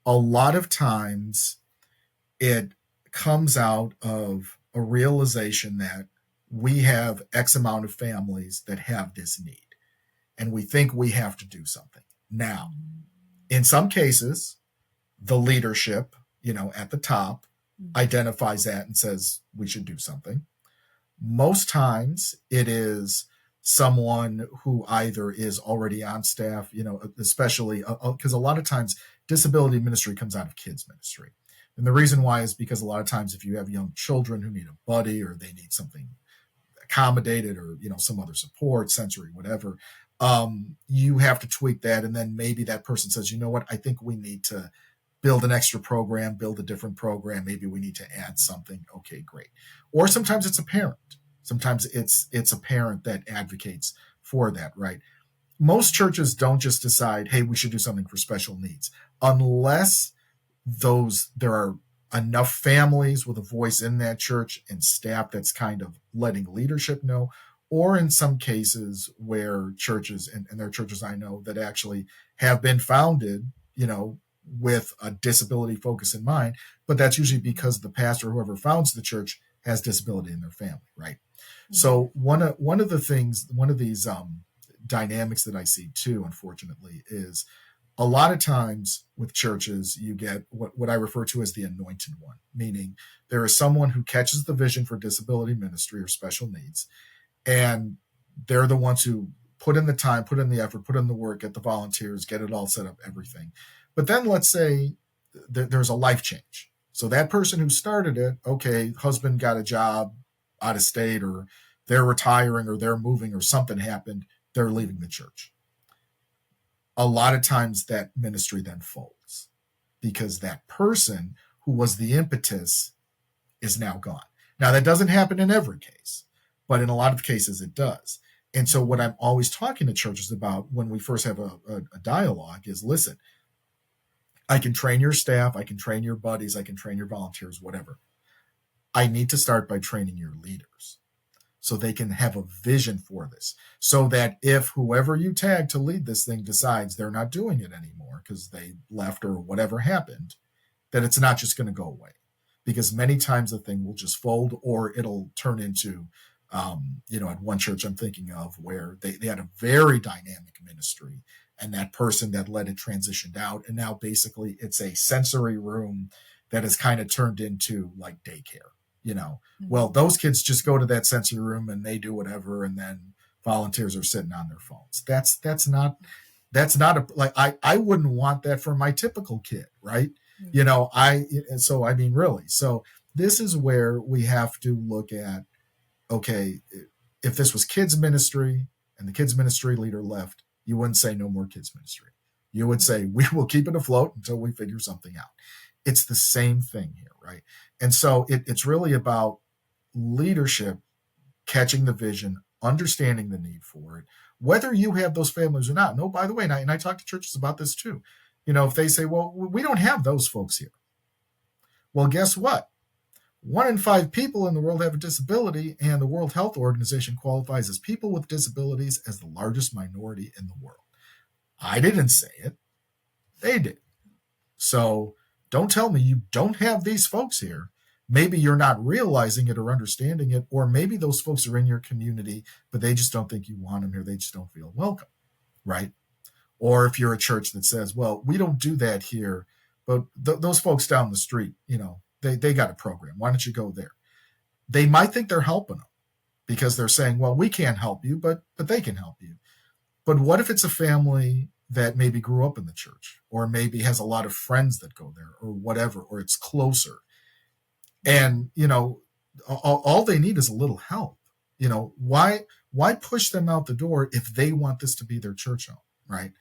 a lot of times it comes out of a realization that we have X amount of families that have this need, and we think we have to do something. Now, in some cases, the leadership, at the top identifies that and says we should do something. Most times it is someone who either is already on staff, especially because a lot of times disability ministry comes out of kids ministry. And the reason why is because a lot of times if you have young children who need a buddy or they need something accommodated or, some other support, sensory, whatever, you have to tweak that. And then maybe that person says, you know what, I think we need to build an extra program, build a different program. Maybe we need to add something. Okay, great. Or sometimes it's a parent. Sometimes it's a parent that advocates for that, right? Most churches don't just decide, hey, we should do something for special needs, unless there are enough families with a voice in that church and staff that's kind of letting leadership know, or in some cases where churches, and there are churches I know that actually have been founded, with a disability focus in mind, but that's usually because the pastor, whoever founds the church, has disability in their family, right? Mm-hmm. So one of these dynamics that I see too, unfortunately, is a lot of times with churches, you get what I refer to as the anointed one, meaning there is someone who catches the vision for disability ministry or special needs, and they're the ones who put in the time, put in the effort, put in the work, get the volunteers, get it all set up, everything. But then let's say there's a life change. So that person who started it, okay, husband got a job out of state, or they're retiring, or they're moving, or something happened, they're leaving the church. A lot of times that ministry then folds because that person who was the impetus is now gone. Now, that doesn't happen in every case, but in a lot of cases it does. And so what I'm always talking to churches about when we first have a dialogue is, listen, I can train your staff, I can train your buddies, I can train your volunteers, whatever. I need to start by training your leaders so they can have a vision for this, so that if whoever you tag to lead this thing decides they're not doing it anymore because they left or whatever happened, that it's not just going to go away. Because many times the thing will just fold, or it'll turn into, at one church I'm thinking of where they had a very dynamic ministry, and that person that led it transitioned out. And now basically it's a sensory room that has kind of turned into like daycare. Well, those kids just go to that sensory room and they do whatever, and then volunteers are sitting on their phones. That's not I wouldn't want that for my typical kid, right? Really. So this is where we have to look at, okay, if this was kids ministry and the kids ministry leader left, you wouldn't say no more kids ministry. You would say we will keep it afloat until we figure something out. It's the same thing here, right? And so it's really about leadership catching the vision, understanding the need for it, whether you have those families or not. No, by the way, and I talk to churches about this too. If they say, well, we don't have those folks here. Well, guess what? 1 in 5 people in the world have a disability, and the World Health Organization qualifies as people with disabilities as the largest minority in the world. I didn't say it. They did. So don't tell me you don't have these folks here. Maybe you're not realizing it or understanding it, or maybe those folks are in your community, but they just don't think you want them here. They just don't feel welcome, right? Or if you're a church that says, well, we don't do that here, but those folks down the street, they got a program. Why don't you go there? They might think they're helping them because they're saying, well, we can't help you, but they can help you. But what if it's a family that maybe grew up in the church, or maybe has a lot of friends that go there, or whatever, or it's closer? And, all they need is a little help. Why push them out the door if they want this to be their church home, right?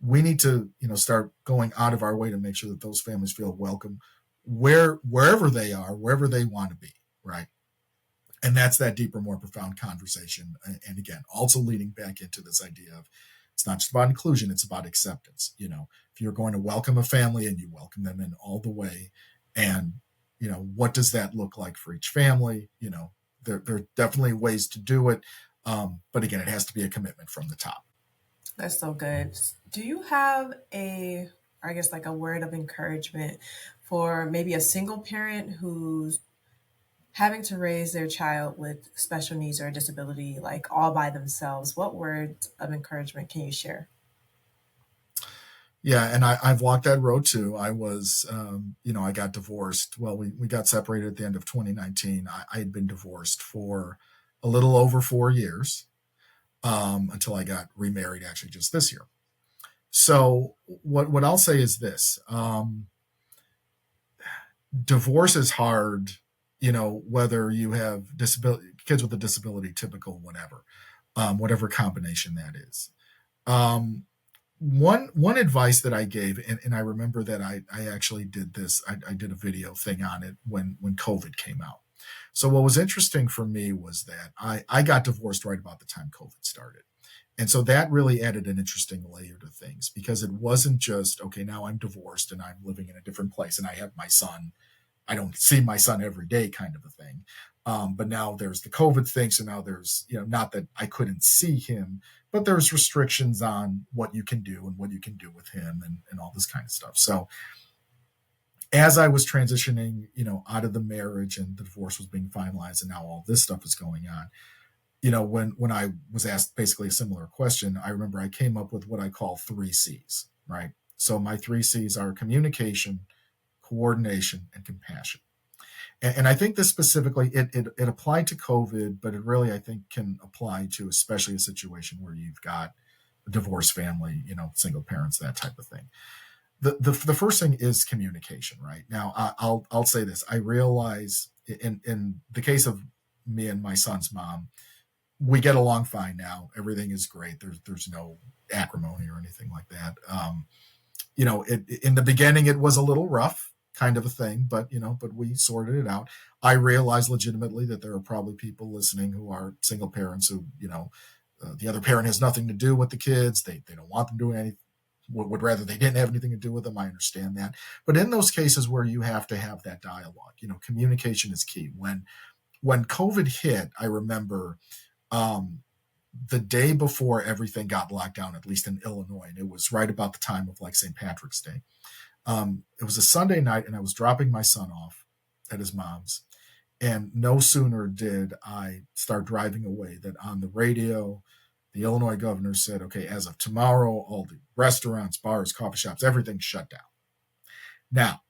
We need to, start going out of our way to make sure that those families feel welcome wherever they are, wherever they want to be, right? And that's that deeper, more profound conversation. And again, also leading back into this idea of it's not just about inclusion, it's about acceptance. If you're going to welcome a family, and you welcome them in all the way, and, what does that look like for each family? There are definitely ways to do it. But again, it has to be a commitment from the top. That's so good. Do you have like a word of encouragement for maybe a single parent who's having to raise their child with special needs or a disability, like all by themselves? What words of encouragement can you share? Yeah, and I've walked that road too. I was, I got divorced. Well, we got separated at the end of 2019. I had been divorced for a little over 4 years, until I got remarried actually just this year. So what I'll say is this: divorce is hard. Whether you have disability, kids with a disability, typical, whatever combination that is. One advice that I gave, and I remember that I actually did this. I did a video thing on it when COVID came out. So what was interesting for me was that I got divorced right about the time COVID started. And so that really added an interesting layer to things, because it wasn't just, okay, now I'm divorced and I'm living in a different place and I have my son. I don't see my son every day, kind of a thing. But now there's the COVID thing. So now there's, not that I couldn't see him, but there's restrictions on what you can do and what you can do with him, and all this kind of stuff. So as I was transitioning, out of the marriage, and the divorce was being finalized, and now all this stuff is going on, when I was asked basically a similar question, I remember I came up with what I call 3 C's, right? So my 3 C's are communication, coordination, and compassion. And I think this specifically, it applied to COVID, but it really, I think, can apply to especially a situation where you've got a divorced family, single parents, that type of thing. The first thing is communication, right? Now, I'll say this: I realize in the case of me and my son's mom, we get along fine now. Everything is great. There's no acrimony or anything like that. In the beginning, it was a little rough, kind of a thing, but we sorted it out. I realize legitimately that there are probably people listening who are single parents who, the other parent has nothing to do with the kids. They don't want them doing anything. Would rather they didn't have anything to do with them. I understand that. But in those cases where you have to have that dialogue, communication is key. When COVID hit, I remember the day before everything got locked down, at least in Illinois, and it was right about the time of like St. Patrick's Day. It was a Sunday night, and I was dropping my son off at his mom's. And no sooner did I start driving away that on the radio, the Illinois governor said, okay, as of tomorrow, all the restaurants, bars, coffee shops, everything's shut down. Now,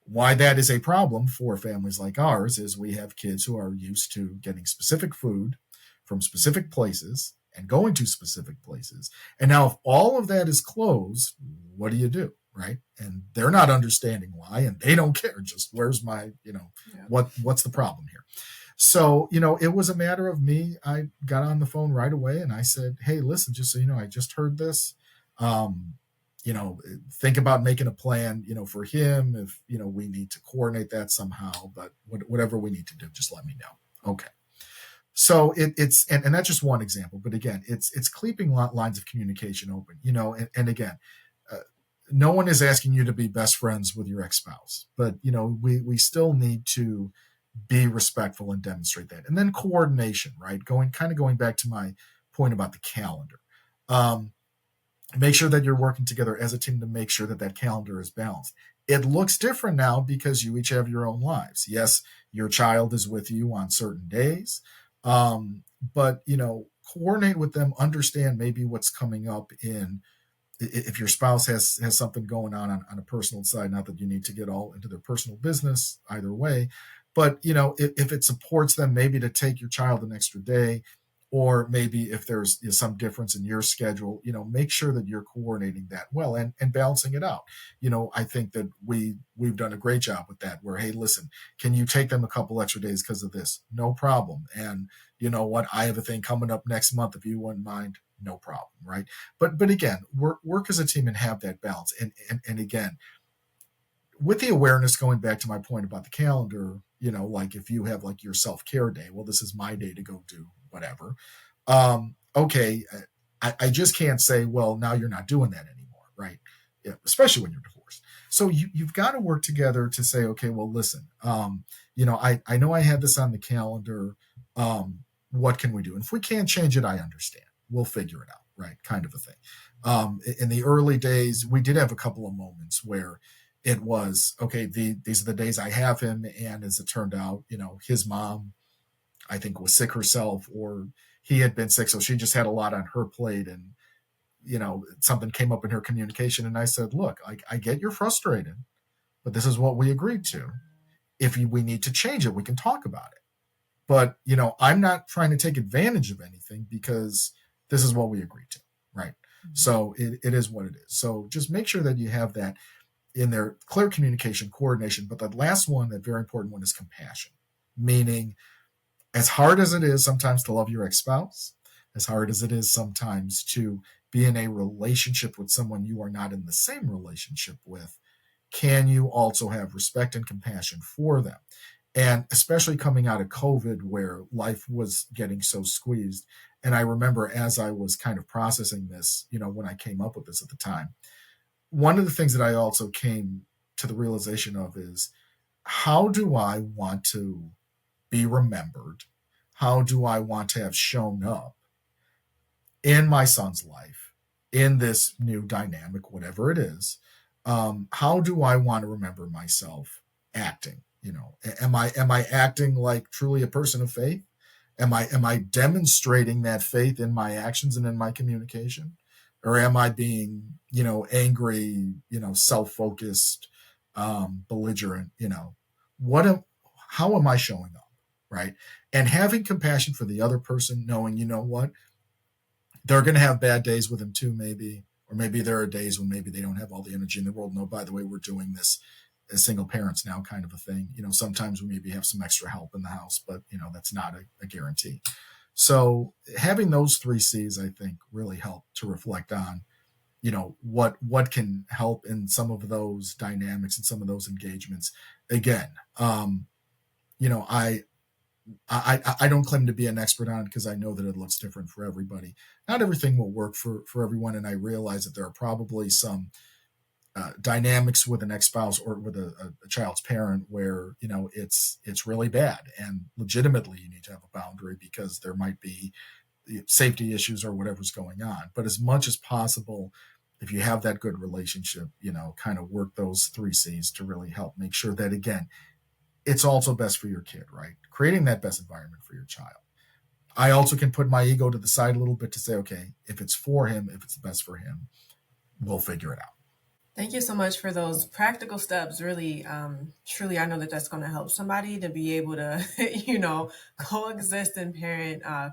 why that is a problem for families like ours is we have kids who are used to getting specific food from specific places and going to specific places. And now if all of that is closed, what do? Right? And they're not understanding why, and they don't care. Just where's my, what's the problem here? So, it was a matter of me. I got on the phone right away and I said, hey, listen, just so you know, I just heard this. think about making a plan, for him. If, we need to coordinate that somehow, but whatever we need to do, just let me know. Okay. So and that's just one example, but again, it's keeping lines of communication open, and again, uh, no one is asking you to be best friends with your ex-spouse, but we still need to be respectful and demonstrate that. And then coordination, right? Going back to my point about the calendar. Um, Make sure that you're working together as a team to make sure that that calendar is balanced. It looks different now because you each have your own lives. Yes, your child is with you on certain days, but coordinate with them, understand maybe what's coming up in, if your spouse has something going on a personal side. Not that you need to get all into their personal business either way, but if it supports them, maybe to take your child an extra day, or maybe if there's some difference in your schedule, make sure that you're coordinating that well, and balancing it out. I think that we've done a great job with that, where, hey, listen, can you take them a couple extra days because of this? No problem. And you know what, I have a thing coming up next month, if you wouldn't mind, no problem, right? But again, work as a team and have that balance. And again, with the awareness, going back to my point about the calendar, like if you have like your self-care day, well, this is my day to go do whatever. Okay, I just can't say, well, now you're not doing that anymore, right? Yeah, especially when you're divorced. So you've got to work together to say, okay, well, listen, I know I had this on the calendar. What can we do? And if we can't change it, I understand. We'll figure it out, right? Kind of a thing. In the early days, we did have a couple of moments where it was, okay, these are the days I have him. And as it turned out, his mom, I think, was sick herself, or he had been sick. So she just had a lot on her plate. And, something came up in her communication. And I said, look, I get you're frustrated, but this is what we agreed to. If we need to change it, we can talk about it. But, I'm not trying to take advantage of anything, because this is what we agreed to. Right. Mm-hmm. So it is what it is. So just make sure that you have that in their clear communication, coordination. But the last one, that very important one, is compassion. Meaning, as hard as it is sometimes to love your ex-spouse, as hard as it is sometimes to be in a relationship with someone you are not in the same relationship with, can you also have respect and compassion for them? And especially coming out of COVID, where life was getting so squeezed. And I remember, as I was kind of processing this, when I came up with this at the time, one of the things that I also came to the realization of is, how do I want to be remembered? How do I want to have shown up in my son's life, in this new dynamic, whatever it is? How do I want to remember myself acting? Am I acting like truly a person of faith? Am I demonstrating that faith in my actions and in my communication? Or am I being, angry, self-focused, belligerent? How am I showing up? Right. And having compassion for the other person, knowing, what, they're going to have bad days with him too, maybe, or maybe there are days when maybe they don't have all the energy in the world. No, by the way, we're doing this as single parents now, kind of a thing. Sometimes we maybe have some extra help in the house, but that's not a guarantee. So having those 3 C's, I think, really help to reflect on, what can help in some of those dynamics and some of those engagements. Again, I don't claim to be an expert on it, because I know that it looks different for everybody. Not everything will work for everyone, and I realize that there are probably some dynamics with an ex-spouse or with a child's parent where it's really bad, and legitimately you need to have a boundary, because there might be safety issues or whatever's going on. But as much as possible, if you have that good relationship, kind of work those 3 C's to really help make sure that, again, it's also best for your kid, right? Creating that best environment for your child. I also can put my ego to the side a little bit to say, okay, if it's for him, if it's the best for him, we'll figure it out. Thank you so much for those practical steps. Really, truly, I know that that's going to help somebody to be able to, coexist and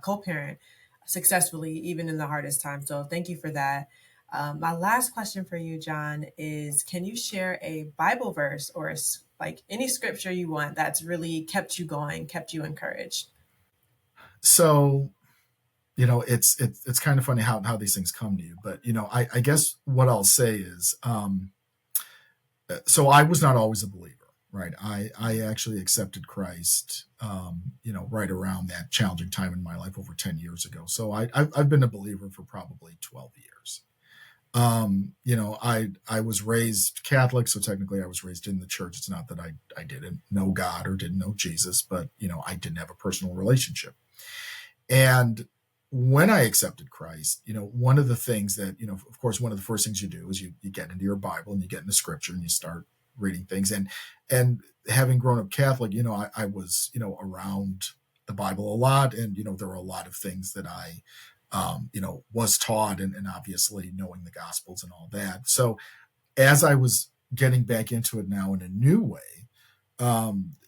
co-parent successfully, even in the hardest time. So thank you for that. My last question for you, John, is, can you share a Bible verse or like any scripture you want that's really kept you going, kept you encouraged? So it's kind of funny how these things come to you. But, I guess what I'll say is, so I was not always a believer, right? I actually accepted Christ, right around that challenging time in my life over 10 years ago. So I've been a believer for probably 12 years. I was raised Catholic, so technically I was raised in the church. It's not that I didn't know God or didn't know Jesus, but, I didn't have a personal relationship. And when I accepted Christ, one of the things that, of course, one of the first things you do is you get into your Bible and you get into scripture and you start reading things. And having grown up Catholic, I was, around the Bible a lot. And, there were a lot of things that I, was taught and obviously knowing the Gospels and all that. So as I was getting back into it now in a new way,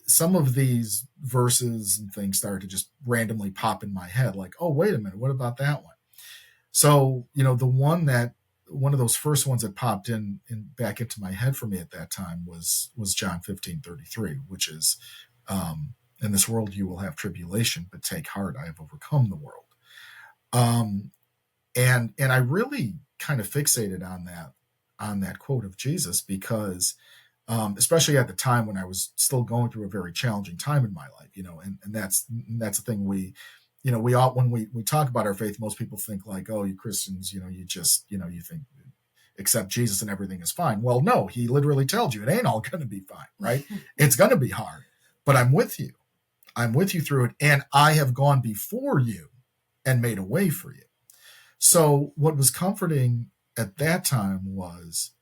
some of these verses and things started to just randomly pop in my head, like, oh, wait a minute, what about that one? So, one of those first ones that popped in back into my head for me at that time was John 15:33, which is, in this world you will have tribulation, but take heart, I have overcome the world. And I really kind of fixated on that quote of Jesus because, especially at the time when I was still going through a very challenging time in my life, and that's the thing we all, when we talk about our faith, most people think like, oh, you Christians, you just, you think accept Jesus and everything is fine. Well, no, he literally tells you it ain't all going to be fine, right? It's going to be hard, but I'm with you. I'm with you through it. And I have gone before you and made a way for you. So what was comforting at that time was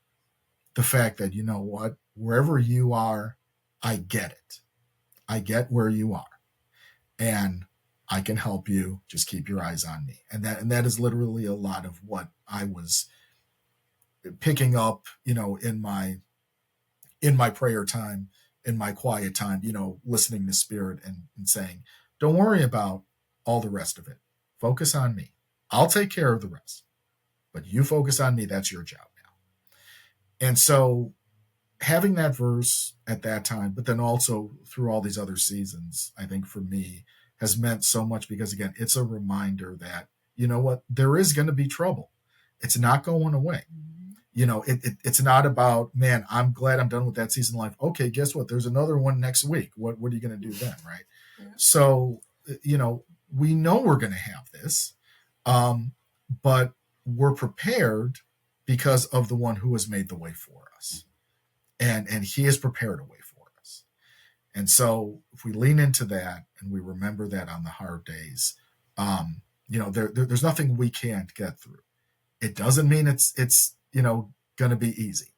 the fact that, you know what, wherever you are, I get it. I get where you are. And I can help you. Just keep your eyes on me. And that is literally a lot of what I was picking up, in my prayer time, in my quiet time, listening to Spirit and saying, don't worry about all the rest of it. Focus on me. I'll take care of the rest. But you focus on me. That's your job now. And so having that verse at that time, but then also through all these other seasons, I think for me has meant so much because, again, it's a reminder that, you know what, there is going to be trouble. It's not going away. It's not about, man, I'm glad I'm done with that season of life. Okay, guess what? There's another one next week. What are you going to do then, right? Yeah. So, we know we're going to have this, but we're prepared because of the one who has made the way for us. And he has prepared a way for us. And so if we lean into that and we remember that on the hard days, there's nothing we can't get through. It doesn't mean it's going to be easy,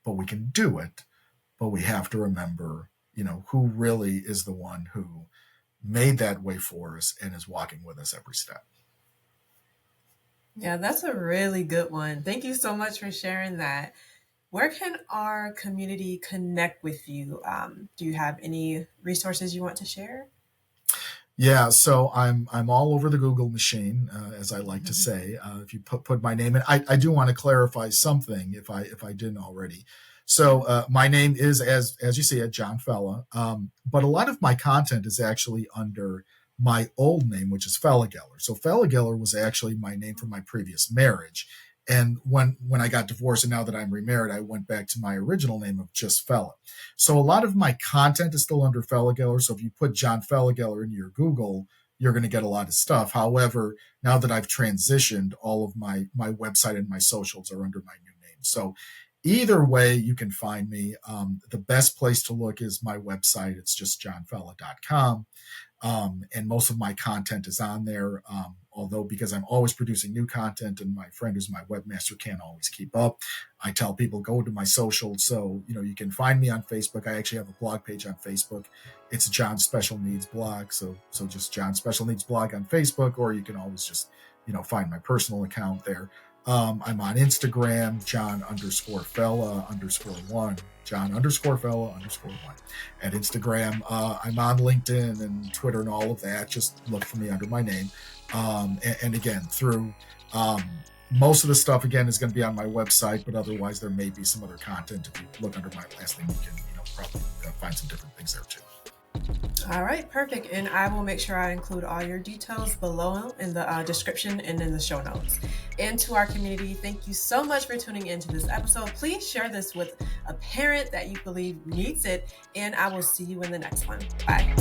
but we can do it. But we have to remember, who really is the one who made that way for us and is walking with us every step. Yeah, that's a really good one. Thank you so much for sharing that. Where can our community connect with you? Do you have any resources you want to share? Yeah, so I'm all over the Google machine, as I like to say. If you put my name in, I do want to clarify something if I didn't already. So my name is, as you see it, John Fela, but a lot of my content is actually under my old name, which is Fela Geller. So Fela Geller was actually my name from my previous marriage. And when I got divorced and now that I'm remarried, I went back to my original name of just Fela. So a lot of my content is still under Fela Geller. So if you put John Fela Geller into your Google, you're going to get a lot of stuff. However, now that I've transitioned, all of my website and my socials are under my new name. So either way, you can find me. The best place to look is my website. It's just johnfela.com. And most of my content is on there. Although because I'm always producing new content and my friend who's my webmaster can't always keep up, I tell people go to my socials. So, you can find me on Facebook. I actually have a blog page on Facebook. It's John Special Needs Blog. So just John Special Needs Blog on Facebook, or you can always just, find my personal account there. I'm on Instagram, John_Fela_1, John_Fela_1 at Instagram. I'm on LinkedIn and Twitter and all of that. Just look for me under my name. And again, through most of the stuff, again, is going to be on my website, but otherwise there may be some other content. If you look under my last name, you can probably find some different things there too. All right, perfect. And I will make sure I include all your details below in the description and in the show notes. And to our community, thank you so much for tuning into this episode. Please share this with a parent that you believe needs it, and I will see you in the next one. Bye.